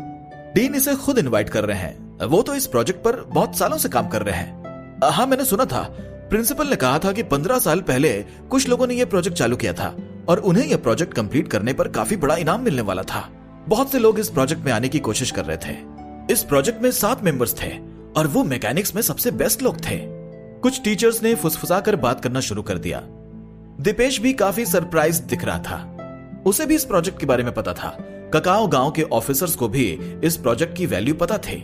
डीन इसे खुद इनवाइट कर रहे हैं, वो तो इस प्रोजेक्ट पर बहुत सालों से काम कर रहे हैं। हाँ, मैंने सुना था, प्रिंसिपल ने कहा था कि 15 साल पहले कुछ लोगों ने यह प्रोजेक्ट चालू किया था और उन्हें यह प्रोजेक्ट कंप्लीट करने पर काफी बड़ा इनाम मिलने वाला था। बहुत से लोग इस प्रोजेक्ट में आने की कोशिश कर रहे थे। इस प्रोजेक्ट में 7 मेंबर्स थे और वो मैकेनिक्स में सबसे बेस्ट लोग थे। कुछ टीचर्स ने फुसफुसाकर बात करना शुरू कर दिया। दीपेश भी काफी सरप्राइज दिख रहा था। उसे भी इस प्रोजेक्ट के बारे में पता था। ककाओ गांव के ऑफिसर्स को भी इस प्रोजेक्ट की वैल्यू पता थी।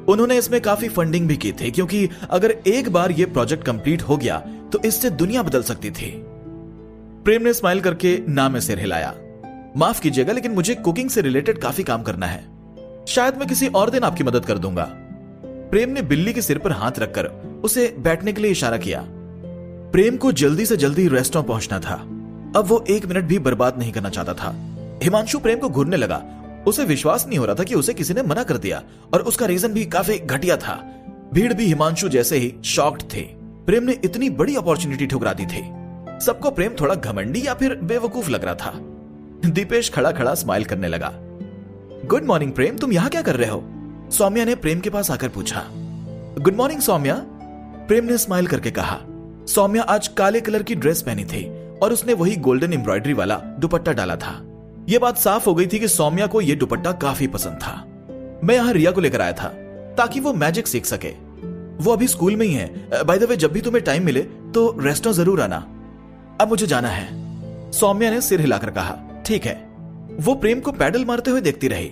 उन्होंने इसमें काफी फंडिंग भी की थी क्योंकि अगर एक बार यह प्रोजेक्ट कंप्लीट हो गया तो इससे दुनिया बदल सकती थी। प्रेम ने स्माइल करके ना में सिर हिलाया। माफ कीजिएगा, लेकिन मुझे कुकिंग से रिलेटेड काफी काम करना है। शायद मैं किसी और दिन आपकी मदद कर दूंगा। प्रेम ने बिल्ली के सिर पर हाथ रखकर उसे बैठने के लिए इशारा किया। प्रेम को जल्दी से जल्दी रेस्टोरेंट पहुंचना था। अब वो 1 मिनट भी बर्बाद नहीं करना चाहता था। हिमांशु प्रेम को घूरने लगा। उसे विश्वास नहीं हो रहा था कि उसे किसी ने मना कर दिया और उसका रीजन भी काफी घटिया था। भीड़ भी हिमांशु जैसे ही शॉक्ड थे। प्रेम ने इतनी बड़ी अपॉर्चुनिटी ठुकरा दी थी। सबको प्रेम थोड़ा घमंडी या फिर बेवकूफ लग रहा था। दीपेश खड़ा खड़ा स्माइल करने लगा। गुड मॉर्निंग प्रेम, तुम यहां क्या कर रहे हो? सौम्या ने प्रेम के पास आकर पूछा। गुड मॉर्निंग सौम्या, प्रेम ने स्माइल करके कहा। सौम्या आज काले कलर की ड्रेस पहनी थी और उसने वही गोल्डन एम्ब्रॉयडरी वाला दुपट्टा डाला था। यह बात साफ हो गई थी कि सौम्या को यह दुपट्टा काफी पसंद था। मैं यहां रिया को लेकर आया था ताकि वो मैजिक सीख सके। वो अभी स्कूल में ही है। बाय द वे, जब भी तुम्हें टाइम मिले तो रेस्टोरेंट जरूर आना। अब मुझे जाना है, सौम्या ने सिर हिलाकर कहा। ठीक है। वो प्रेम को पैडल मारते हुए देखती रही।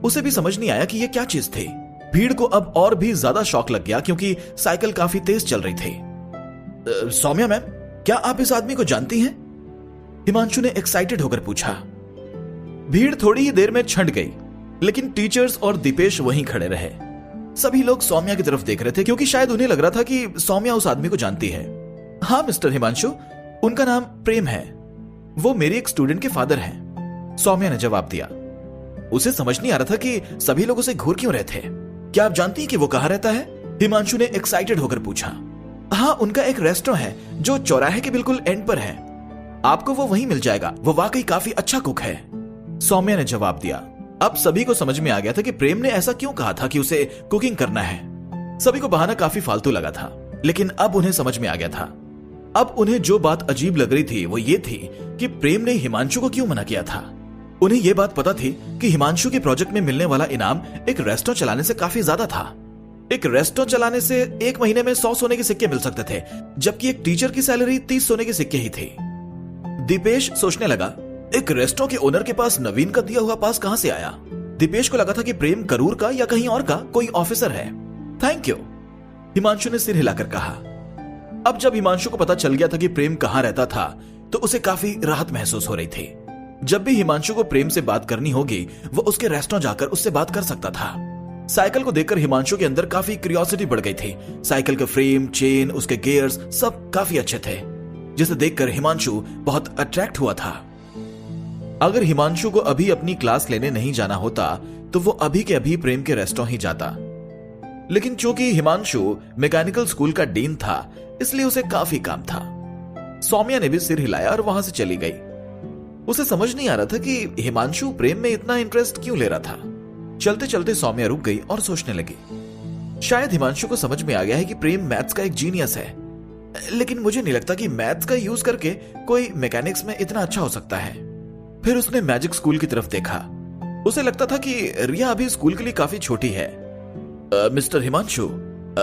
उसे भी समझ नहीं आया कि यह क्या चीज थी। भीड़ को अब और भी ज्यादा शॉक लग गया क्योंकि साइकिल काफी तेज चल रही थी। सौम्या मैम, क्या आप इस आदमी को जानती हैं? हिमांशु ने एक्साइटेड होकर पूछा। भीड़ थोड़ी ही देर में छंट गई। लेकिन टीचर्स और दीपेश वहीं खड़े रहे। सभी लोग सौम्या की तरफ देख रहे थे क्योंकि शायद उन्हें लग रहा था कि सौम्या उस आदमी को जानती है। हाँ मिस्टर हिमांशु, उनका नाम प्रेम है, वो मेरे एक स्टूडेंट के फादर हैं, सौम्या ने जवाब दिया। उसे समझ नहीं आ रहा था कि सभी लोग उसे घूर क्यों रहे थे। क्या आप जानती हैं कि वो कहाँ रहता है? हिमांशु ने एक्साइटेड होकर पूछा। हाँ, उनका एक रेस्टोरेंट है जो चौराहे के बिल्कुल एंड पर है, आपको वो वहीं मिल जाएगा, वो वाकई काफी अच्छा कुक है, सौम्या ने जवाब दिया। अब सभी को समझ में आ गया था कि प्रेम ने ऐसा क्यों कहा था कि उसे कुकिंग करना है। सभी को बहाना काफी फालतू लगा था, लेकिन अब उन्हें समझ में आ गया था। अब उन्हें जो बात अजीब लग रही थी वो ये थी कि प्रेम ने हिमांशु को क्यों मना किया था। उन्हें यह बात पता थी कि हिमांशु के प्रोजेक्ट में मिलने वाला इनाम एक रेस्टोरेंट चलाने से काफी ज्यादा था। एक रेस्टोरेंट चलाने से एक महीने में 100 सोने के सिक्के मिल सकते थे, जबकि एक टीचर की सैलरी 30 सोने के सिक्के ही थी। दीपेश सोचने लगा, एक रेस्टोरेंट के ओनर के पास नवीन का दिया हुआ पास कहां से आया? दीपेश को लगा था कि प्रेम करूर का या कहीं और का कोई ऑफिसर है। थैंक यू, हिमांशु ने सिर हिलाकर कहा। अब जब हिमांशु को पता चल गया था कि प्रेम कहां रहता था, तो उसे काफी राहत महसूस हो रही थी। जब भी हिमांशु को प्रेम से बात करनी होगी, वो उसके रेस्टोरेंट जाकर उससे बात कर सकता था। साइकिल को देखकर हिमांशु के अंदर काफी क्यूरियोसिटी बढ़ गई थी। साइकिल के फ्रेम, चेन, उसके गियर्स सब काफी अच्छे थे, जिसे देखकर हिमांशु बहुत अट्रैक्ट हुआ था। अगर हिमांशु को अभी अपनी क्लास लेने नहीं जाना होता तो वो अभी के अभी प्रेम के रेस्टोरेंट ही जाता, लेकिन चूंकि हिमांशु मैकेनिकल स्कूल का डीन था, इसलिए उसे काफी काम था। सौम्या ने भी सिर हिलाया और वहां से चली गई। उसे समझ नहीं आ रहा था कि हिमांशु प्रेम में इतना इंटरेस्ट क्यों ले रहा था। चलते चलते सौम्या रुक गई और सोचने लगी, शायद हिमांशु को समझ में आ गया है कि प्रेम मैथ्स का एक जीनियस है, लेकिन मुझे नहीं लगता कि मैथ्स का यूज करके कोई मैकेनिक्स में इतना अच्छा हो सकता है। फिर उसने मैजिक स्कूल की तरफ देखा। उसे लगता था कि रिया अभी स्कूल के लिए काफी छोटी है। मिस्टर हिमांशु,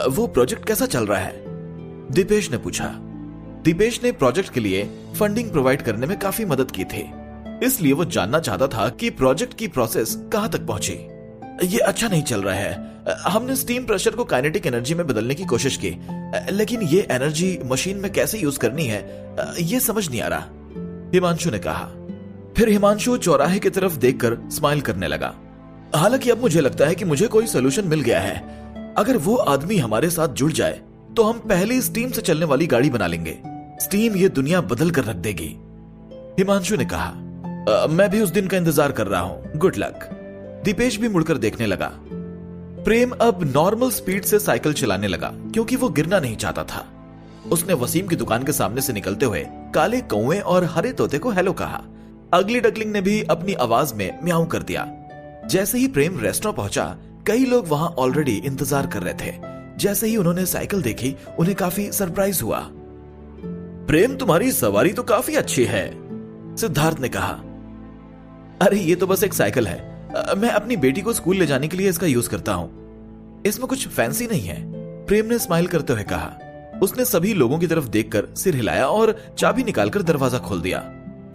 वो प्रोजेक्ट कैसा चल रहा है? दीपेश ने पूछा। दीपेश ने प्रोजेक्ट के लिए फंडिंग प्रोवाइड करने में काफी मदद की थी, इसलिए वो जानना चाहता था कि प्रोजेक्ट की प्रोसेस कहां तक पहुंची। ये अच्छा नहीं चल रहा है। हमने स्टीम प्रेशर को काइनेटिक एनर्जी में बदलने की कोशिश की, लेकिन ये एनर्जी मशीन में कैसे यूज करनी है ये समझ नहीं आ रहा, हिमांशु ने कहा। फिर हिमांशु चौराहे की तरफ देखकर स्माइल करने लगा। हालांकि अब मुझे लगता है कि मुझे कोई सोल्यूशन मिल गया है। अगर वो आदमी हमारे साथ जुड़ जाए तो हम पहले स्टीम से चलने वाली गाड़ी बना लेंगे। स्टीम ये दुनिया बदल कर रख देगी, हिमांशु ने कहा। मैं भी उस दिन का इंतजार कर रहा हूं। Good luck. दीपेश भी मुड़कर देखने लगा। प्रेम अब नॉर्मल स्पीड से साइकिल चलाने लगा क्योंकि वो गिरना नहीं चाहता था। उसने वसीम की दुकान के सामने से निकलते हुए काले कौवे और हरे तोते को हेलो कहा। अगली डकलिंग ने भी अपनी आवाज में म्याऊं कर दिया। जैसे ही प्रेम रेस्टोरेंट पहुंचा, कई लोग वहां ऑलरेडी इंतजार कर रहे थे। जैसे ही उन्होंने साइकिल देखी, उन्हें काफी सरप्राइज हुआ। प्रेम, तुम्हारी सवारी तो काफी अच्छी है, सिद्धार्थ ने कहा। अरे ये तो बस एक साइकिल है, मैं अपनी बेटी को स्कूल ले जाने के लिए इसका यूज करता हूं, इसमें कुछ फैंसी नहीं है, प्रेम ने स्माइल करते हुए कहा। उसने सभी लोगों की तरफ देखकर सिर हिलाया और चाबी निकालकर दरवाजा खोल दिया।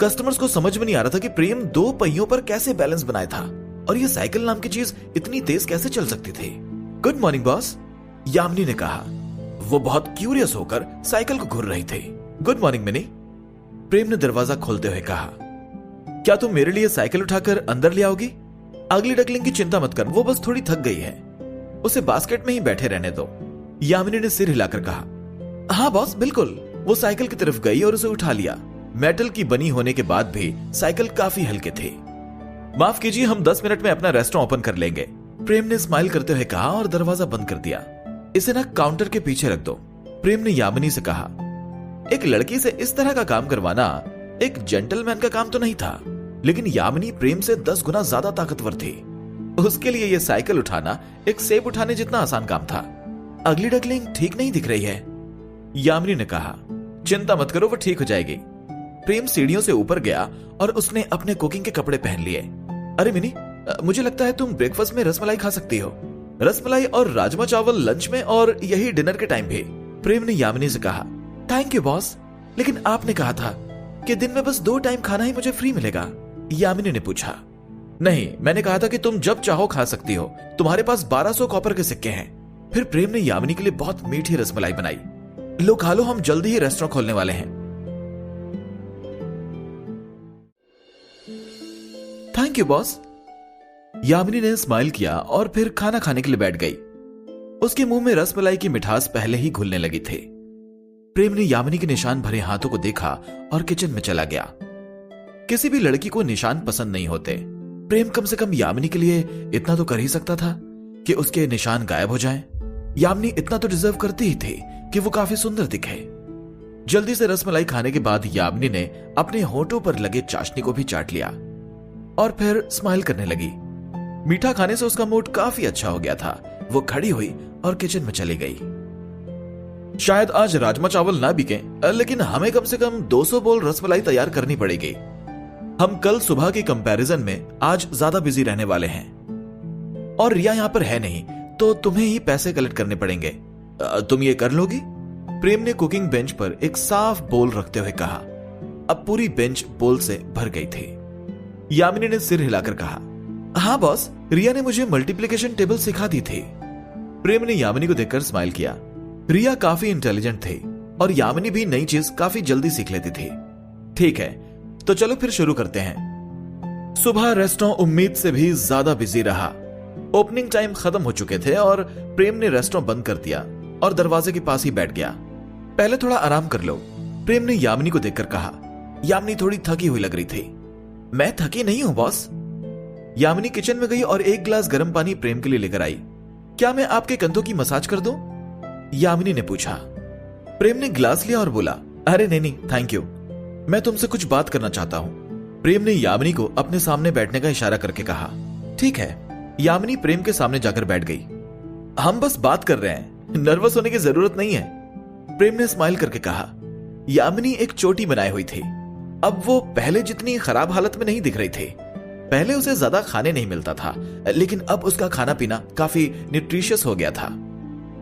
कस्टमर्स को समझ में नहीं आ रहा था कि प्रेम 2 पहियों पर कैसे बैलेंस बनाया था और ये साइकिल नाम की चीज इतनी तेज कैसे चल सकती थी। गुड मॉर्निंग बॉस, यामिनी ने कहा। वो बहुत क्यूरियस होकर साइकिल को घूर रही थी। गुड मॉर्निंग मिनी, प्रेम ने दरवाजा खोलते हुए कहा। क्या तुम मेरे लिए साइकिल उठाकर अंदर ले आओगी? अगली डकलिंग की चिंता मत कर, वो बस थोड़ी थक गई है, उसे बास्केट में ही बैठे रहने दो, यामिनी ने सिर हिलाकर कहा। हाँ बॉस, बिल्कुल। वो साइकिल की तरफ गई और उसे उठा लिया। मेटल की बनी होने के बाद भी साइकिल काफी हल्के थे। माफ कीजिए, हम 10 मिनट में अपना रेस्टोरेंट ओपन कर लेंगे, प्रेम ने स्माइल करते हुए कहा और दरवाजा बंद कर दिया। इसे ना काउंटर के पीछे रख दो, प्रेम ने यामिनी से कहा। एक लड़की से इस तरह का काम करवाना एक जेंटलमैन का काम तो नहीं था, लेकिन यामिनी प्रेम से 10 गुना ज्यादा ताकतवर थी। उसके लिए यह साइकिल उठाना एक सेब उठाने जितना आसान काम था। अगली डकलिंग ठीक नहीं दिख रही है, यामिनी ने कहा। चिंता मत करो, वो ठीक हो जाएगी। प्रेम सीढ़ियों से ऊपर गया और उसने अपने कुकिंग के कपड़े पहन लिए। अरे मिनी, मुझे लगता है तुम ब्रेकफास्ट में रसमलाई खा सकती हो। रसमलाई और राजमा चावल लंच में और यही डिनर के टाइम भी, प्रेम ने यामिनी से कहा। थैंक यू बॉस, लेकिन आपने कहा था कि दिन में बस 2 टाइम खाना ही मुझे फ्री मिलेगा, यामिनी ने पूछा। नहीं, मैंने कहा था कि तुम जब चाहो खा सकती हो, तुम्हारे पास 1200 कॉपर के सिक्के हैं। फिर प्रेम ने यामिनी के लिए बहुत मीठी रसमलाई बनाई। लो खा लो, हम जल्दी ही रेस्टोरेंट खोलने वाले हैं। Thank you boss. यामिनी ने स्माइल किया और फिर खाना खाने के लिए बैठ गई। उसके मुंह में रसमलाई की मिठास पहले ही घुलने लगी थी। प्रेम ने यामिनी के निशान भरे हाथों को देखा और किचन में चला गया। किसी भी लड़की को निशान पसंद नहीं होते। प्रेम कम से कम यामिनी के लिए इतना तो कर ही सकता था कि उसके निशान गायब हो जाएं। यामिनी इतना तो डिजर्व करती ही थी कि वो काफी सुंदर दिखे। जल्दी से रसमलाई खाने के बाद यामिनी ने अपने होठों पर लगे चाशनी को भी चाट लिया और फिर स्माइल करने लगी। मीठा खाने से उसका मूड काफी अच्छा हो गया था। वो खड़ी हुई और किचन में चली गई। शायद आज राजमा चावल ना बिके, लेकिन हमें कम से कम 200 बोल रसमलाई तैयार करनी पड़ेगी। हम कल सुबह के कंपैरिजन में आज ज्यादा बिजी रहने वाले हैं और रिया यहां पर है नहीं, तो तुम्हें ही पैसे कलेक्ट करने पड़ेंगे। तुम ये कर लोगी? प्रेम ने कुकिंग बेंच पर एक साफ बोल रखते हुए कहा। अब पूरी बेंच बोल से भर गई थी। यामिनी ने सिर हिलाकर कहा, हाँ बॉस, रिया ने मुझे मल्टीप्लिकेशन टेबल सिखा दी थी। प्रेम ने यामिनी को देखकर स्माइल किया। रिया काफी इंटेलिजेंट थी और यामिनी भी नई चीज काफी जल्दी सीख लेती थी। ठीक है, तो चलो फिर शुरू करते हैं। सुबह रेस्टोरेंट उम्मीद से भी ज्यादा बिजी रहा। ओपनिंग टाइम खत्म हो चुके थे और प्रेम ने रेस्टोरेंट बंद कर दिया और दरवाजे के पास ही बैठ गया। पहले थोड़ा आराम कर लो, प्रेम ने यामिनी को देखकर कहा। यामिनी थोड़ी थकी हुई लग रही थी। मैं थकी नहीं हूं बॉस। यामिनी किचन में गई और एक गिलास गर्म पानी प्रेम के लिए लेकर आई। क्या मैं आपके कंधों की मसाज कर दूं? यामिनी ने पूछा। प्रेम ने गिलास लिया और बोला, अरे नहीं थैंक यू, मैं तुमसे कुछ बात करना चाहता हूं। प्रेम ने यामिनी को अपने सामने बैठने का इशारा करके कहा। ठीक है। यामिनी प्रेम के सामने जाकर बैठ गई। हम बस बात कर रहे हैं, नर्वस होने की जरूरत नहीं है, प्रेम ने स्माइल करके कहा। यामिनी एक चोटी बनाई हुई थी। अब वो पहले जितनी खराब हालत में नहीं दिख रही थी। पहले उसे ज्यादा खाने नहीं मिलता था, लेकिन अब उसका खाना पीना काफी न्यूट्रिशियस हो गया था।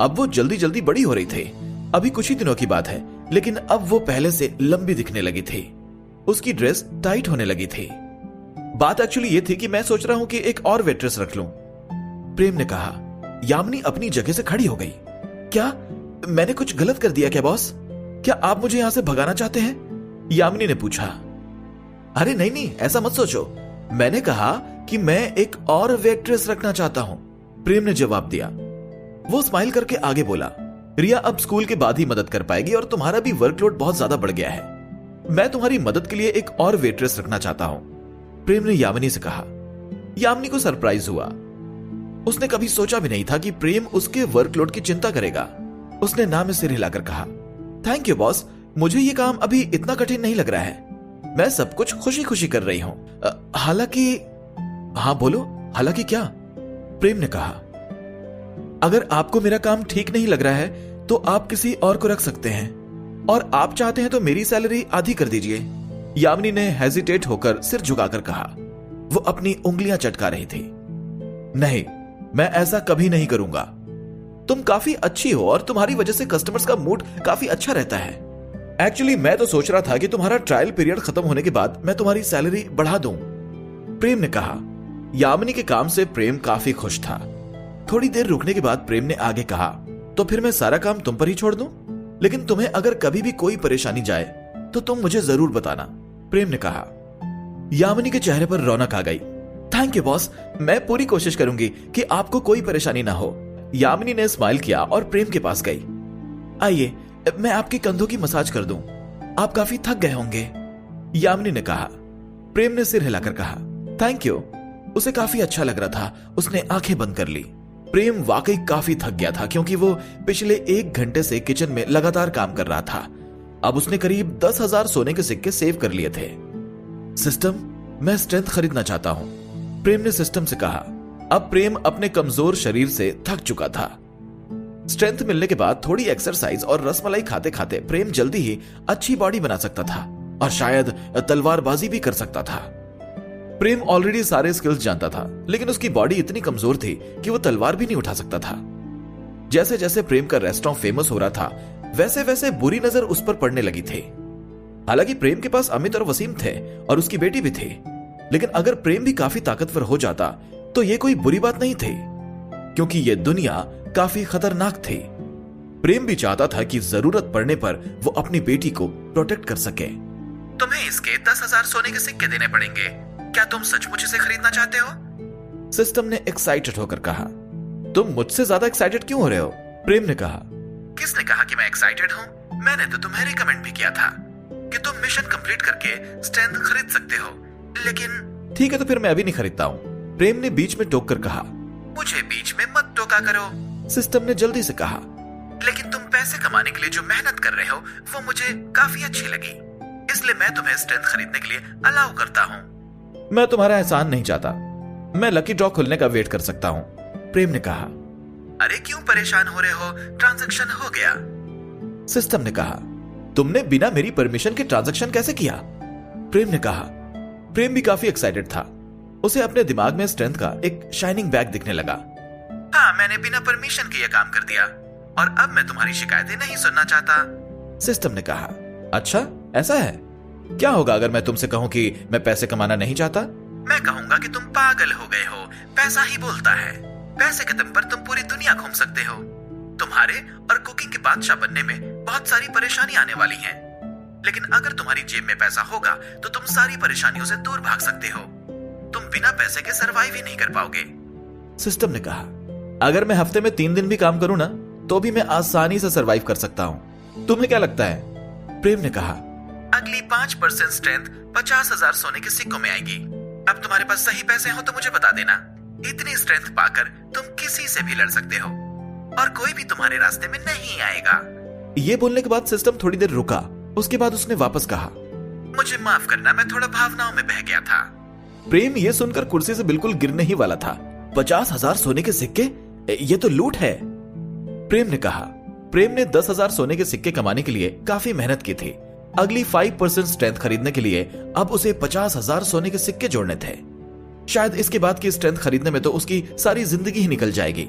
अब वो जल्दी जल्दी बड़ी हो रही थी। अभी कुछ ही दिनों की बात है, लेकिन अब वो पहले से लंबी दिखने लगी थी। उसकी ड्रेस टाइट होने लगी थी। बात एक्चुअली ये थी कि मैं सोच रहा हूं कि एक और वेट्रेस रख लूं, प्रेम ने कहा। यामिनी अपनी जगह से खड़ी हो गई। क्या मैंने कुछ गलत कर दिया क्या बॉस? क्या आप मुझे यहां से भगाना चाहते हैं? यामिनी ने पूछा। अरे नहीं, ऐसा मत सोचो। मैंने कहा कि मैं एक और वेट्रेस रखना चाहता हूं, प्रेम ने जवाब दिया। वो स्माइल करके आगे बोला, रिया अब स्कूल के बाद ही मदद कर पाएगी और तुम्हारा भी वर्कलोड बहुत ज्यादा बढ़ गया है। मैं तुम्हारी मदद के लिए एक और वेट्रेस रखना चाहता हूं, प्रेम ने यामिनी से कहा। यामिनी को सरप्राइज हुआ। उसने कभी सोचा भी नहीं था कि प्रेम उसके वर्कलोड की चिंता करेगा। उसने ना में सिर हिलाकर कहा, थैंक यू बॉस, मुझे ये काम अभी इतना कठिन नहीं लग रहा है। मैं सब कुछ खुशी खुशी कर रही हूं। हालांकि हाँ बोलो, हालांकि क्या? प्रेम ने कहा। अगर आपको मेरा काम ठीक नहीं लग रहा है तो आप किसी और को रख सकते हैं, और आप चाहते हैं तो मेरी सैलरी आधी कर दीजिए। यामिनी ने हेजिटेट होकर सिर झुकाकर कहा। वो अपनी उंगलियां चटका रही थी। नहीं, मैं ऐसा कभी नहीं करूंगा। तुम काफी अच्छी हो और तुम्हारी वजह से कस्टमर्स का मूड काफी अच्छा रहता है। एक्चुअली मैं तो सोच रहा था कि तुम्हारा ट्रायल पीरियड खत्म होने के बाद मैं तुम्हारी सैलरी बढ़ा दूं, प्रेम ने कहा। यामिनी के काम से प्रेम काफी खुश था। थोड़ी देर रुकने के बाद प्रेम ने आगे कहा, तो फिर मैं सारा काम तुम पर ही छोड़ दूं? लेकिन तुम्हें अगर कभी भी कोई परेशानी जाए तो तुम मुझे जरूर बताना, प्रेम ने कहा। यामिनी के चेहरे पर रौनक आ गई। थैंक यू बॉस, मैं पूरी कोशिश करूंगी कि आपको कोई परेशानी ना हो। यामिनी ने स्माइल किया और प्रेम के पास गई। आइए, मैं आपके कंधों की मसाज कर दूं, आप काफी थक गए होंगे, यामिनी ने कहा। प्रेम ने सिर हिलाकर कहा, थैंक यू। उसे काफी अच्छा लग रहा था। उसने आंखें बंद कर ली। प्रेम वाकई काफी थक गया था क्योंकि वो पिछले 1 घंटे से किचन में लगातार काम कर रहा था। अब उसने करीब 10,000 सोने के सिक्के सेव कर लिए थे। सिस्टम, मैं स्ट्रेंथ खरीदना चाहता हूं, प्रेम ने सिस्टम से कहा। अब प्रेम अपने कमजोर शरीर से थक चुका था। स्ट्रेंथ मिलने के बाद थोड़ी एक्सरसाइज और रसमलाई खाते खाते प्रेम जल्दी ही अच्छी बॉडी बना सकता था और शायद तलवारबाजी भी कर सकता था। प्रेम ऑलरेडी सारे स्किल्स जानता था, लेकिन उसकी बॉडी इतनी कमजोर थी कि वो तलवार भी नहीं उठा सकता था। जैसे जैसे प्रेम का रेस्टोरेंट फेमस हो रहा था, वैसे वैसे बुरी नजर उस पर पड़ने लगी थी। हालांकि प्रेम के पास अमित और वसीम थे और उसकी बेटी भी थी, लेकिन अगर प्रेम भी काफी ताकतवर हो जाता तो ये कोई बुरी बात नहीं थी, क्योंकि ये दुनिया काफी खतरनाक थी। प्रेम भी चाहता था कि जरूरत पड़ने पर वो अपनी बेटी को प्रोटेक्ट कर सके। तुम्हें इसके 10,000 सोने के सिक्के देने पड़ेंगे। क्या तुम सचमुच इसे खरीदना चाहते हो? सिस्टम ने एक्साइटेड होकर कहा। तुम मुझसे ज्यादा एक्साइटेड क्यों हो रहे हो? प्रेम ने कहा। किसने कहा कि मैं एक्साइटेड हूँ? मैंने तो तुम्हें रिकमेंड भी किया था कि तुम मिशन कंप्लीट करके स्ट्रेंथ खरीद सकते हो, लेकिन ठीक है तो फिर मैं अभी नहीं खरीदता हूँ, प्रेम ने बीच में टोक कर कहा। मुझे बीच में मत टोका करो, सिस्टम ने जल्दी से कहा। लेकिन तुम पैसे कमाने के लिए जो मेहनत कर रहे हो वो मुझे काफी अच्छी लगी, इसलिए मैं तुम्हें स्ट्रेंथ खरीदने के लिए अलाउ करता हूँ। मैं तुम्हारा एहसान नहीं चाहता, मैं लकी ड्रॉ खुलने का वेट कर सकता हूँ, प्रेम ने कहा। अरे क्यों परेशान हो रहे हो, ट्रांजैक्शन हो गया, सिस्टम ने कहा। तुमने बिना मेरी परमिशन के ट्रांजैक्शन कैसे किया? प्रेम ने कहा। प्रेम भी काफी एक्साइटेड था, उसे अपने दिमाग में स्ट्रेंथ का एक शाइनिंग बैग दिखने लगा। हाँ, मैंने बिना परमिशन के यह काम कर दिया और अब मैं तुम्हारी शिकायतें नहीं सुनना चाहता, सिस्टम ने कहा। अच्छा ऐसा है? क्या होगा अगर मैं तुमसे कहूं कि मैं पैसे कमाना नहीं चाहता? मैं कहूंगा कि तुम पागल हो गए हो, पैसा ही बोलता है, पैसे के दम पर तुम पूरी दुनिया घूम सकते हो। तुम्हारे और कुकिंग के बादशाह बनने में बहुत सारी परेशानी आने वाली हैं, लेकिन अगर तुम्हारी जेब में पैसा होगा तो तुम सारी परेशानियों से दूर भाग सकते हो। तुम बिना पैसे के सरवाइव ही नहीं कर पाओगे, सिस्टम ने कहा। अगर मैं हफ्ते में 3 दिन भी काम करूं ना तो भी मैं आसानी से सरवाइव कर सकता हूं। तुम्हें क्या लगता है? प्रेम ने कहा। अगली 5% स्ट्रेंथ 50,000 सोने के सिक्कों में आएगी। अब तुम्हारे पास सही पैसे हो तो मुझे बता देना। इतनी स्ट्रेंथ पाकर तुम किसी से भी लड़ सकते हो और कोई भी तुम्हारे रास्ते में नहीं आएगा। ये बोलने के बाद सिस्टम थोड़ी देर रुका, उसके बाद उसने वापस कहा, मुझे माफ करना, मैं थोड़ा भावनाओं में बह गया था। प्रेम ये सुनकर कुर्सी से बिल्कुल गिरने ही वाला था। 50,000 सोने के सिक्के, ये तो लूट है, प्रेम ने कहा। प्रेम ने 10,000 सोने के सिक्के कमाने के लिए काफी मेहनत की थी। अगली 5% स्ट्रेंथ खरीदने के लिए अब उसे 50,000 सोने के सिक्के जोड़ने थे। शायद इसके बाद की स्ट्रेंथ खरीदने में तो उसकी सारी जिंदगी ही निकल जाएगी,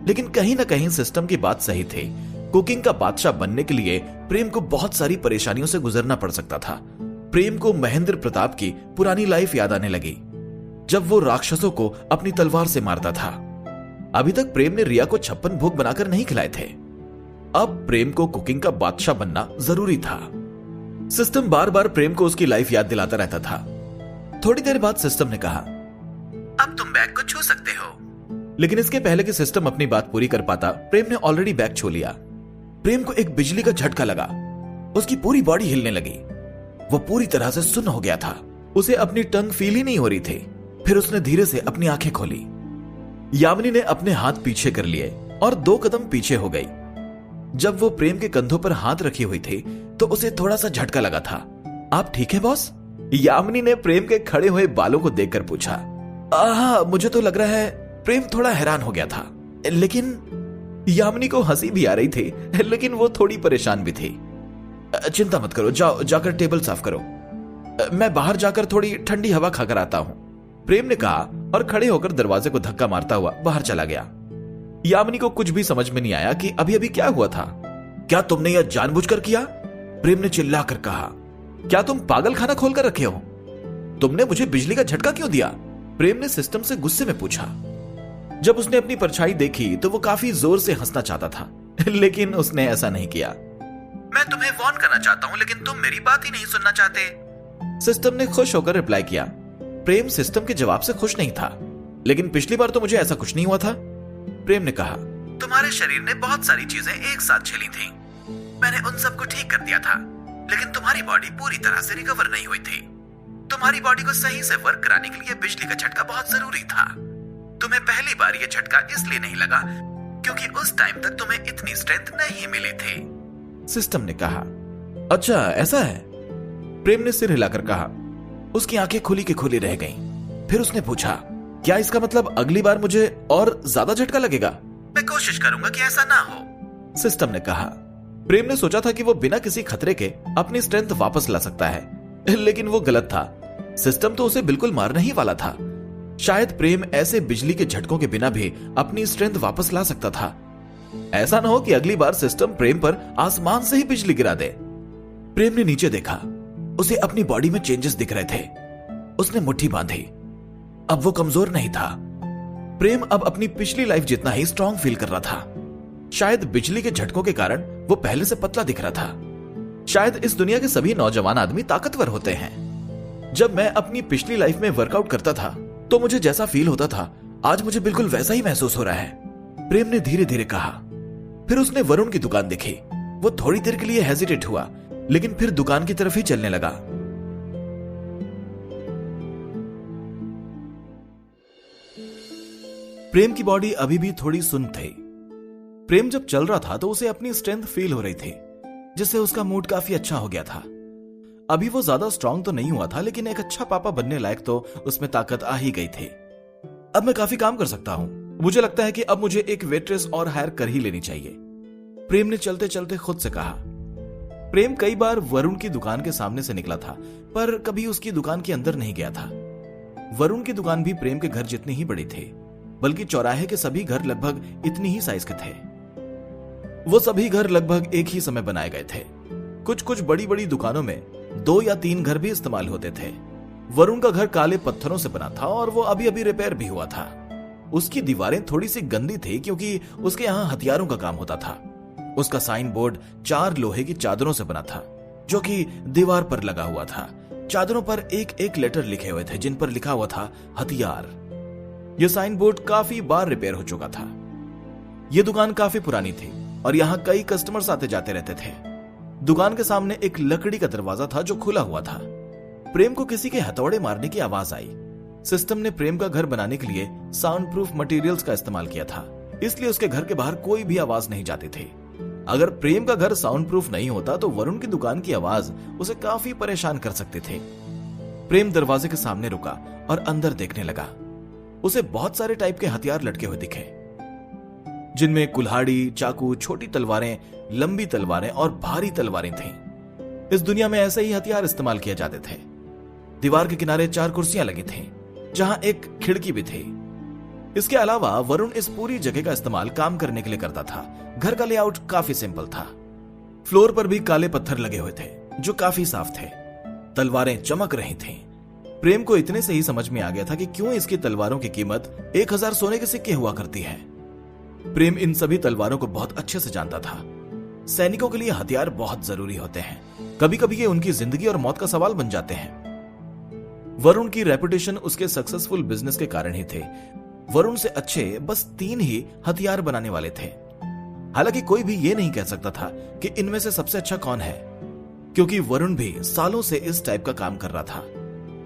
लेकिन कहीं ना कहीं सिस्टम की बात सही थी। कुकिंग का बादशाह बनने के लिए प्रेम को बहुत सारी परेशानियों से गुजरना पड़ सकता था। प्रेम को महेंद्र प्रताप की पुरानी लाइफ याद आने लगी, जब वो राक्षसों को अपनी तलवार से मारता था। अभी तक प्रेम ने रिया को 56 भोग बनाकर नहीं खिलाए थे। अब प्रेम को कुकिंग का बादशाह बनना जरूरी था। सिस्टम बार बार प्रेम को उसकी लाइफ याद दिलाता रहता था। थोड़ी देर बाद सिस्टम ने कहा, अब तुम बैग को छू सकते हो। लेकिन इसके पहले कि सिस्टम अपनी बात पूरी कर पाता, प्रेम ने ऑलरेडी बैग छू लिया। प्रेम को एक बिजली का झटका लगा, उसकी पूरी बॉडी हिलने लगी। वो पूरी तरह से सुन्न हो गया था, उसे अपनी टंग फील ही नहीं हो रही थी। फिर उसने धीरे से अपनी आंखें खोली। यामिनी ने अपने हाथ पीछे कर लिए और 2 कदम पीछे हो गई। जब वो प्रेम के कंधों पर हाथ रखी हुई थी तो उसे थोड़ा सा झटका लगा था। आप ठीक है बॉस? यामिनी ने प्रेम के खड़े हुए बालों को देखकर पूछा। हाँ, मुझे तो लग रहा है। प्रेम थोड़ा हैरान हो गया था, लेकिन यामिनी को हंसी भी आ रही थी, लेकिन वो थोड़ी परेशान भी थी। चिंता मत करो, जाओ जाकर टेबल साफ करो, मैं बाहर जाकर थोड़ी ठंडी हवा खाकर आता हूं, प्रेम ने कहा और खड़े होकर दरवाजे को धक्का मारता हुआ बाहर चला गया। यामिनी को कुछ भी समझ में नहीं आया कि अभी अभी क्या हुआ था। क्या तुमने यह जानबूझकर किया? प्रेम ने चिल्लाकर कहा। क्या तुम पागल खाना खोलकर रखे हो? तुमने मुझे बिजली का झटका क्यों दिया? प्रेम ने सिस्टम से गुस्से में पूछा। जब उसने अपनी परछाई देखी तो वो काफी जोर से हंसना चाहता था, लेकिन उसने ऐसा नहीं किया। मैं तुम्हें वार्न करना चाहता हूं, लेकिन तुम मेरी बात ही नहीं सुनना चाहते, सिस्टम ने खुश होकर रिप्लाई किया। प्रेम सिस्टम के जवाब से खुश नहीं था। लेकिन पिछली बार तो मुझे ऐसा कुछ नहीं हुआ था, प्रेम ने कहा। तुम्हारे शरीर ने बहुत सारी चीजें एक साथ झेली थी, मैंने उन सबको ठीक कर दिया था, लेकिन तुम्हारी बॉडी पूरी तरह से रिकवर नहीं हुई थी। तुम्हारी बॉडी को सही से वर्क कराने के लिए बिजली का झटका बहुत जरूरी था। तुम्हें पहली बार यह झटका इसलिए नहीं लगा क्योंकि उस टाइम तक तुम्हें इतनी स्ट्रेंथ नहीं मिली थी, सिस्टम ने कहा। अच्छा ऐसा है, प्रेम ने सिर हिलाकर कहा। उसकी आंखें खुली की खुली रह गईं। फिर उसने पूछा, क्या इसका मतलब अगली बार मुझे और ज्यादा झटका लगेगा? मैं कोशिश करूंगा कि ऐसा ना हो, सिस्टम ने कहा। प्रेम ने सोचा था कि वो बिना किसी खतरे के अपनी स्ट्रेंथ वापस ला सकता है, लेकिन वो गलत था। सिस्टम तो उसे बिल्कुल मारने ही वाला था। शायद प्रेम ऐसे बिजली के झटकों के बिना भी अपनी स्ट्रेंथ वापस ला सकता था। ऐसा ना हो कि अगली बार सिस्टम प्रेम पर आसमान से ही बिजली गिरा दे। प्रेम ने नीचे देखा, उसे अपनी बॉडी में चेंजेस दिख रहे थे। उसने मुट्ठी बांधी, अब वो कमजोर नहीं था। प्रेम अब अपनी पिछली लाइफ जितना ही स्ट्रांग फील कर रहा था। शायद बिजली के झटकों के कारण वो पहले से पतला दिख रहा था। शायद इस दुनिया के सभी नौजवान आदमी ताकतवर होते हैं। जब मैं अपनी पिछली लाइफ में वर्कआउट करता था तो मुझे जैसा फील होता था आज मुझे बिल्कुल वैसा ही महसूस हो रहा है, प्रेम ने धीरे धीरे कहा। फिर उसने वरुण की दुकान देखी। वो थोड़ी देर के लिए हेजिटेट हुआ, लेकिन फिर दुकान की तरफ ही चलने लगा। प्रेम की बॉडी अभी भी थोड़ी सुन्न थी। प्रेम जब चल रहा था तो उसे अपनी स्ट्रेंथ फील हो रही थी, जिससे उसका मूड काफी अच्छा हो गया था। अभी वो ज्यादा स्ट्रांग तो नहीं हुआ था, लेकिन एक अच्छा पापा बनने लायक तो उसमें ताकत आ ही गई थी। अब मैं काफी काम कर सकता हूं। मुझे लगता है कि अब मुझे एक वेट्रेस और हायर कर ही लेनी चाहिए, प्रेम ने चलते चलते खुद से कहा। प्रेम कई बार वरुण की दुकान के सामने से निकला था, पर कभी उसकी दुकान के अंदर नहीं गया था। वरुण की दुकान भी प्रेम के घर जितनी ही बड़ी थी, बल्कि चौराहे के सभी घर लगभग इतनी ही साइज के थे। वो सभी घर लगभग एक ही समय बनाए गए थे। कुछ कुछ बड़ी बड़ी दुकानों में 2 या 3 घर भी इस्तेमाल होते थे। वरुण का घर काले पत्थरों से बना था और वो अभी अभी रिपेयर भी हुआ था। उसकी दीवारें थोड़ी सी गंदी थी, क्योंकि उसके यहाँ हथियारों का काम होता था। उसका साइन बोर्ड 4 लोहे की चादरों से बना था, जो कि दीवार पर लगा हुआ था। चादरों पर एक एक लेटर लिखे हुए थे, जिन पर लिखा हुआ था हथियार। यह साइन बोर्ड काफी बार रिपेयर हो चुका था। यह दुकान काफी पुरानी थी और यहाँ कई कस्टमर्स आते जाते रहते थे। दुकान के सामने एक लकड़ी का दरवाजा था जो खुला हुआ था। प्रेम को किसी के हथौड़े मारने की आवाज आई। सिस्टम ने प्रेम का घर बनाने के लिए साउंड प्रूफ मटेरियल्स का इस्तेमाल किया था, इसलिए उसके घर के बाहर कोई भी आवाज नहीं जाती थी। अगर प्रेम का घर साउंड प्रूफ नहीं होता तो वरुण की दुकान की आवाज उसे काफी परेशान कर सकती थी। प्रेम दरवाजे के सामने रुका और अंदर देखने लगा। उसे बहुत सारे टाइप के हथियार लटके हुए दिखे, जिनमें कुल्हाड़ी, चाकू, छोटी तलवारें, लंबी तलवारें और भारी तलवारें थीं। इस दुनिया में ऐसे ही हथियार इस्तेमाल किए जाते थे। दीवार के किनारे 4 कुर्सियां लगी थीं, जहां एक खिड़की भी थी। इसके अलावा वरुण इस पूरी जगह का इस्तेमाल काम करने के लिए करता था। घर का लेआउट काफी सिंपल था। फ्लोर पर भी काले पत्थर लगे हुए थे, जो काफी साफ थे। तलवारें चमक रही थीं। प्रेम को इतने से ही समझ में आ गया था कि क्यों इसकी तलवारों की कीमत 1000 सोने के सिक्के हुआ करती है। प्रेम इन सभी तलवारों को बहुत अच्छे से जानता था। सैनिकों के लिए हथियार बहुत जरूरी होते हैं। कभी कभी ये उनकी जिंदगी और मौत का सवाल बन जाते हैं। वरुण की रेपुटेशन उसके सक्सेसफुल बिजनेस के कारण ही थे। वरुण से अच्छे बस 3 ही हथियार बनाने वाले थे। हालांकि कोई भी ये नहीं कह सकता था कि इनमें से सबसे अच्छा कौन है, क्योंकि वरुण भी सालों से इस टाइप का काम कर रहा था।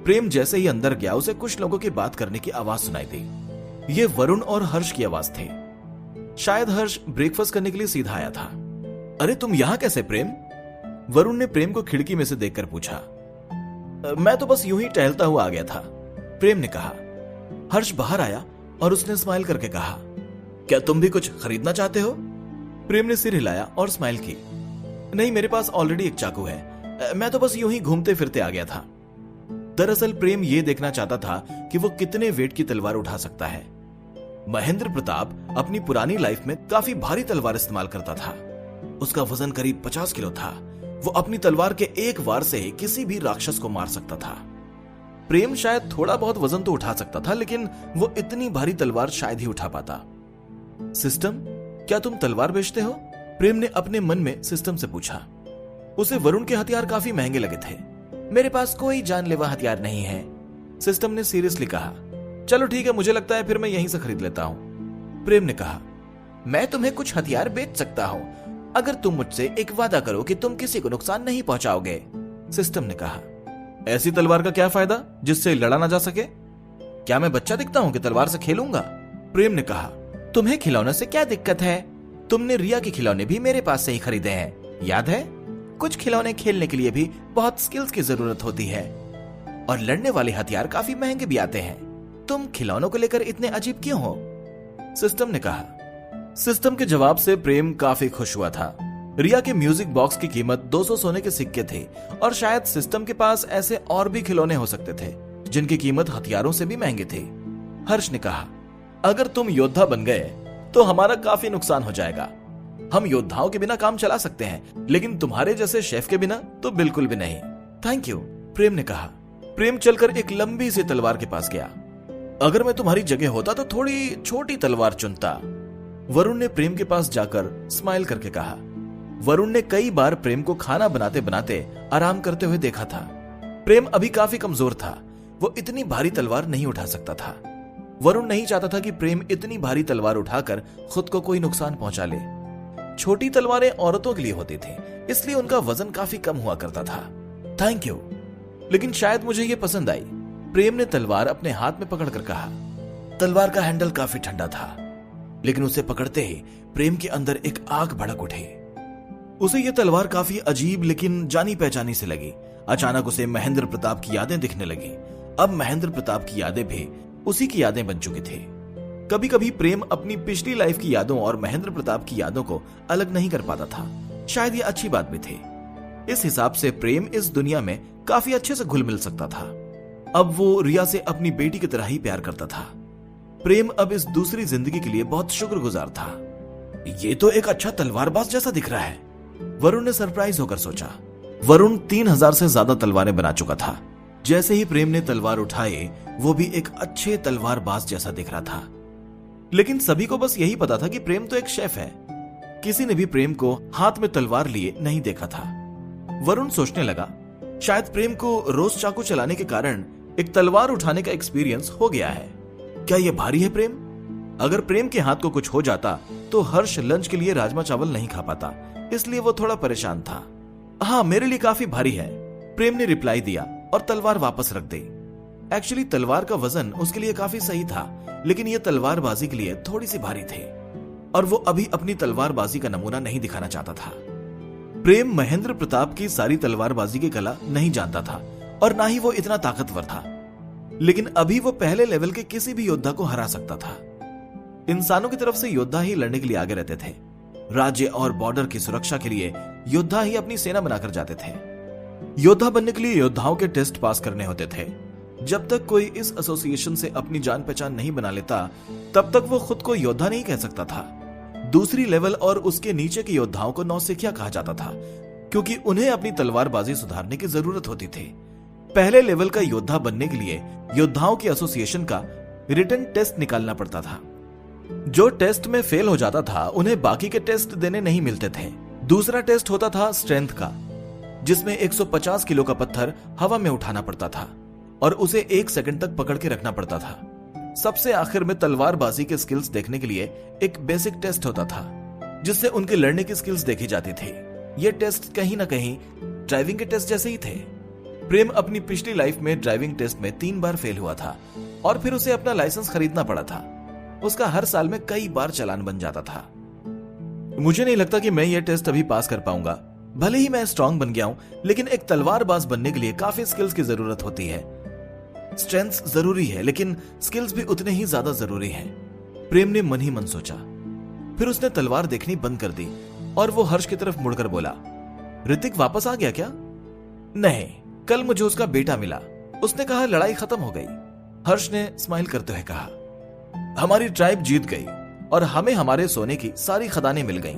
प्रेम जैसे ही अंदर गया, उसे कुछ लोगों की बात करने की आवाज सुनाई दी। ये वरुण और हर्ष की आवाज थी। शायद हर्ष ब्रेकफास्ट करने के लिए सीधा आया था। अरे तुम यहां कैसे प्रेम? वरुण ने प्रेम को खिड़की में से देखकर पूछा। मैं तो बस यूं ही टहलता हुआ आ गया था, प्रेम ने कहा। हर्ष बाहर आया और उसने स्माइल करके कहा, क्या तुम भी कुछ खरीदना चाहते हो? प्रेम ने सिर हिलाया और स्माइल की। नहीं, मेरे पास ऑलरेडी एक चाकू है। मैं तो बस यूं ही घूमते फिरते आ गया था। दरअसल प्रेम यह देखना चाहता था कि वो कितने वेट की तलवार उठा सकता है। महेंद्र प्रताप अपनी पुरानी लाइफ में काफी भारी तलवार इस्तेमाल करता था। उसका वजन करीब 50 किलो था। वो अपनी तलवार के एक वार से किसी भी राक्षस को मार सकता था। प्रेम शायद थोड़ा बहुत वजन तो उठा सकता था, लेकिन वो इतनी भारी तलवार शायद ही उठा पाता। सिस्टम, क्या तुम तलवार बेचते हो? प्रेम ने अपने मन में सिस्टम से पूछा। उसे वरुण के हथियार काफी महंगे लगे थे। मेरे पास कोई जानलेवा हथियार नहीं है, सिस्टम ने सीरियसली कहा। चलो ठीक है, मुझे लगता है फिर मैं यहीं से खरीद लेता हूं, प्रेम ने कहा। मैं तुम्हें कुछ हथियार बेच सकता हूं, अगर तुम मुझसे एक वादा करो कि तुम किसी को नुकसान नहीं पहुंचाओगे, सिस्टम ने कहा। ऐसी तलवार का क्या फायदा जिससे लड़ा ना जा सके? क्या मैं बच्चा दिखता हूं कि तलवार से खेलूंगा? प्रेम ने कहा। तुम्हें खिलौनों से क्या दिक्कत है? तुमने रिया के खिलौने भी मेरे पास से ही खरीदे हैं, याद है? कुछ खिलौने खेलने के लिए भी बहुत स्किल्स की जरूरत होती है, और लड़ने वाले हथियार काफी महंगे भी आते हैं। तुम खिलौनों को लेकर इतने अजीब क्यों हो? सिस्टम ने कहा। सिस्टम के जवाब से प्रेम काफी खुश हुआ था। रिया के म्यूजिक बॉक्स की कीमत 200 सोने के सिक्के थे, और शायद सिस्टम के पास ऐसे और भी खिलौने हो सकते थे जिनकी कीमत हथियारों से भी महंगे थे। हर्ष ने कहा, अगर तुम योद्धा बन गए तो हमारा काफी नुकसान हो जाएगा। हम योद्धाओं के बिना काम चला सकते हैं, लेकिन तुम्हारे जैसे शेफ के बिना तो बिल्कुल भी नहीं। थैंक यू, प्रेम ने कहा। प्रेम चलकर एक लंबी सी तलवार के पास गया। अगर मैं तुम्हारी जगह होता तो थोड़ी छोटी तलवार चुनता, वरुण ने प्रेम के पास जाकर स्माइल करके कहा। वरुण ने कई बार प्रेम को खाना बनाते बनाते आराम करते हुए देखा था। प्रेम अभी काफी कमजोर था। वो इतनी भारी तलवार नहीं उठा सकता था। वरुण नहीं चाहता था कि प्रेम इतनी भारी तलवार उठाकर खुद को कोई नुकसान पहुंचा ले। छोटी तलवारें औरतों के लिए होती थी, इसलिए उनका वजन काफी कम हुआ करता था। थैंक यू, लेकिन शायद मुझे ये पसंद आई, प्रेम ने तलवार अपने हाथ में पकड़कर कहा। तलवार का हैंडल काफी ठंडा था, लेकिन उसे पकड़ते ही प्रेम के अंदर एक आग भड़क उठी। उसे यह तलवार काफी अजीब लेकिन जानी पहचानी से लगी। अचानक उसे महेंद्र प्रताप की यादें दिखने लगी। अब महेंद्र प्रताप की यादें भी उसी की यादें बन चुकी थी। कभी कभी प्रेम अपनी पिछली लाइफ की यादों और महेंद्र प्रताप की यादों को अलग नहीं कर पाता था। शायद ये अच्छी बात भी थी। इस हिसाब से प्रेम इस दुनिया में काफी अच्छे से घुल मिल सकता था। अब वो रिया से अपनी बेटी की तरह ही प्यार करता था। प्रेम अब इस दूसरी जिंदगी के लिए बहुत शुक्रगुजार था। ये तो एक अच्छा तलवारबाज जैसा दिख रहा है, वरुण ने सरप्राइज होकर सोचा। वरुण 3000 से ज्यादा तलवारें बना चुका था। जैसे ही प्रेम ने तलवार उठाई, वो भी एक अच्छे तलवारबाज जैसा दिख रहा था। लेकिन सभी को बस यही पता था कि प्रेम तो एक शेफ है। किसी ने भी प्रेम को हाथ में तलवार लिए नहीं देखा था। वरुण सोचने लगा, शायद प्रेम को रोज चाकू चलाने के कारण एक तलवार उठाने का एक्सपीरियंस हो गया है। क्या यह भारी है प्रेम? अगर प्रेम के हाथ को कुछ हो जाता तो हर्ष लंच के लिए राजमा चावल नहीं खा पाता, इसलिए वो थोड़ा परेशान था। हाँ, मेरे लिए काफी भारी है, प्रेम ने रिप्लाई दिया और तलवार वापस रख दी। एक्चुअली तलवार का वजन उसके लिए काफी सही था, लेकिन यह तलवारबाजी के लिए थोड़ी सी भारी थी और वो अभी अपनी तलवारबाजी का नमूना नहीं दिखाना चाहता था। प्रेम महेंद्र प्रताप की सारी तलवारबाजी की कला नहीं जानता था और ना ही वो इतना ताकतवर था, लेकिन अभी वो पहले लेवल के किसी भी योद्धा को हरा सकता था। इंसानों की तरफ से योद्धा ही लड़ने के लिए आगे रहते थे। राज्य और बॉर्डर की सुरक्षा के लिए योद्धा ही अपनी सेना बनाकर जाते थे। योद्धा बनने के लिए योद्धाओं के टेस्ट पास करने होते थे। जब तक कोई इस एसोसिएशन से अपनी जान पहचान नहीं बना लेता, तब तक वो खुद को योद्धा नहीं कह सकता था। दूसरी लेवल और उसके नीचे के योद्धाओं को नौसिखिया कहा जाता था, क्योंकि उन्हें अपनी तलवारबाजी सुधारने की जरूरत होती थी। पहले लेवल का योद्धा बनने के लिए योद्धाओं की एसोसिएशन का रिटन टेस्ट निकालना पड़ता था। जो टेस्ट में फेल हो जाता था, उन्हें बाकी के टेस्ट देने नहीं मिलते थे। दूसरा टेस्ट होता था स्ट्रेंथ का, जिसमें 150 किलो का पत्थर हवा में उठाना पड़ता था और उसे 1 सेकंड तक पकड़ के रखना पड़ता था। सबसे आखिर में तलवारबाजी के स्किल्स देखने के लिए एक बेसिक टेस्ट होता था, जिससे उनके लड़ने की स्किल्स देखी जाती थी। ये टेस्ट कहीं ना कहीं ड्राइविंग के टेस्ट जैसे ही थे। प्रेम अपनी पिछली लाइफ में ड्राइविंग टेस्ट में 3 बार फेल हुआ था और फिर उसे अपना लाइसेंस खरीदना पड़ा था। उसका हर साल में कई बार चालान बन जाता था। मुझे नहीं लगता कि मैं ये टेस्ट अभी पास कर पाऊंगा। भले ही मैं स्ट्रांग बन गया हूं, लेकिन एक तलवारबाज बनने के लिए काफी स्किल्स की जरूरत होती है। स्ट्रेंथ जरूरी है, लेकिन स्किल्स भी उतने ही ज्यादा जरूरी हैं। प्रेम ने मन ही मन सोचा। फिर उसने तलवार देखनी बंद कर दी और वो हर्ष की तरफ मुड़कर बोला, ऋतिक वापस आ गया क्या? नहीं, कल मुझे उसका बेटा मिला। उसने कहा लड़ाई खत्म हो गई। हर्ष ने स्माइल करते हुए कहा, हमारी ट्राइब जीत गई और हमें हमारे सोने की सारी खदानें मिल गईं।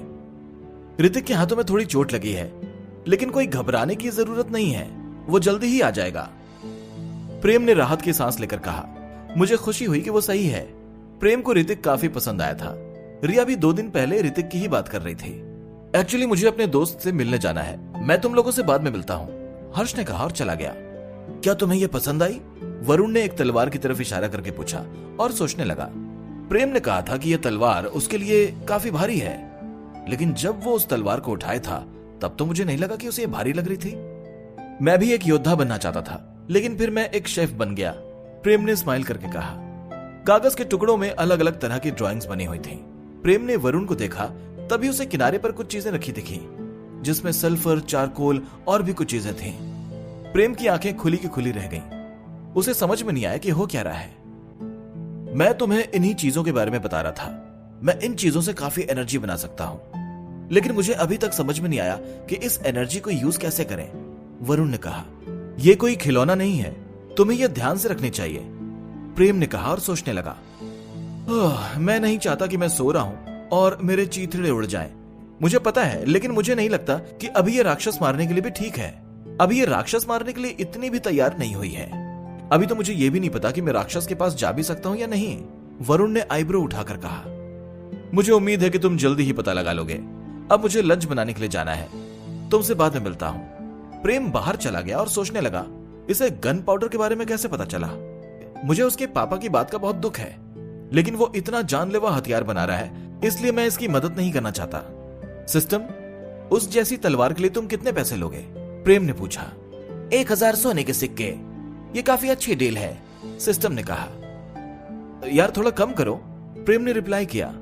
ऋतिक के हाथों में थोड़ी चोट लगी है, लेकिन कोई घबराने की जरूरत नहीं है, वो जल्दी ही आ जाएगा। प्रेम ने राहत की सांस लेकर कहा, मुझे खुशी हुई कि वो सही है। प्रेम को ऋतिक काफी पसंद आया था। रिया भी 2 दिन पहले ऋतिक की ही बात कर रही थी। एक्चुअली मुझे अपने दोस्त से मिलने जाना है, मैं तुम लोगों से बाद में मिलता हूं, हर्ष ने कहा और चला गया। क्या तुम्हें यह पसंद आई? वरुण ने एक तलवार की तरफ इशारा करके पूछा और सोचने लगा। प्रेम ने कहा था कि यह तलवार उसके लिए काफी भारी है, लेकिन जब वो उस तलवार को उठाए था तब तो मुझे नहीं लगा कि उसे भारी लग रही थी। मैं भी एक योद्धा बनना चाहता था, लेकिन फिर मैं एक शेफ बन गया, प्रेम ने स्माइल करके कहा। कागज के टुकड़ों में अलग अलग तरह की ड्राइंग्स बनी हुई थी। प्रेम ने वरुण को देखा, तभी उसे किनारे पर कुछ चीजें रखी दिखी, जिसमें सल्फर, चारकोल और भी कुछ चीजें थीं। प्रेम की आंखें खुली की खुली रह गईं। उसे समझ में नहीं आया कि हो क्या रहा है। मैं तुम्हें इन्हीं चीजों के बारे में बता रहा था। मैं इन चीजों से काफी एनर्जी बना सकता हूं, लेकिन मुझे अभी तक समझ में नहीं आया कि इस एनर्जी को यूज कैसे करें, वरुण ने कहा। यह कोई खिलौना नहीं है, तुम्हें यह ध्यान से रखनी चाहिए, प्रेम ने कहा और सोचने लगा। मैं नहीं चाहता कि मैं सो रहा हूं और मेरे चीथड़े उड़ जाएं। मुझे पता है, लेकिन मुझे नहीं लगता कि अभी ये राक्षस मारने के लिए भी ठीक है। अभी ये राक्षस मारने के लिए इतनी भी तैयार नहीं हुई है। अभी तो मुझे यह भी नहीं पता कि मैं राक्षस के पास जा भी सकता हूं या नहीं, वरुण ने आईब्रो उठाकर कहा। मुझे उम्मीद है कि तुम जल्दी ही पता लगा लोगे। अब मुझे लंच बनाने के लिए जाना है, तुमसे बाद में मिलता हूं। प्रेम बाहर चला गया और सोचने लगा, इसे गन पाउडर के बारे में कैसे पता चला? मुझे उसके पापा की बात का बहुत दुख है। लेकिन वो इतना जानलेवा हथियार बना रहा है, इसलिए मैं इसकी मदद नहीं करना चाहता। सिस्टम, उस जैसी तलवार के लिए तुम कितने पैसे लोगे? प्रेम ने पूछा। 1000 सोने के सिक्के, ये काफी अच्छी डील है, सिस्टम ने कहा। यार थोड़ा कम करो, प्रेम ने रिप्लाई किया।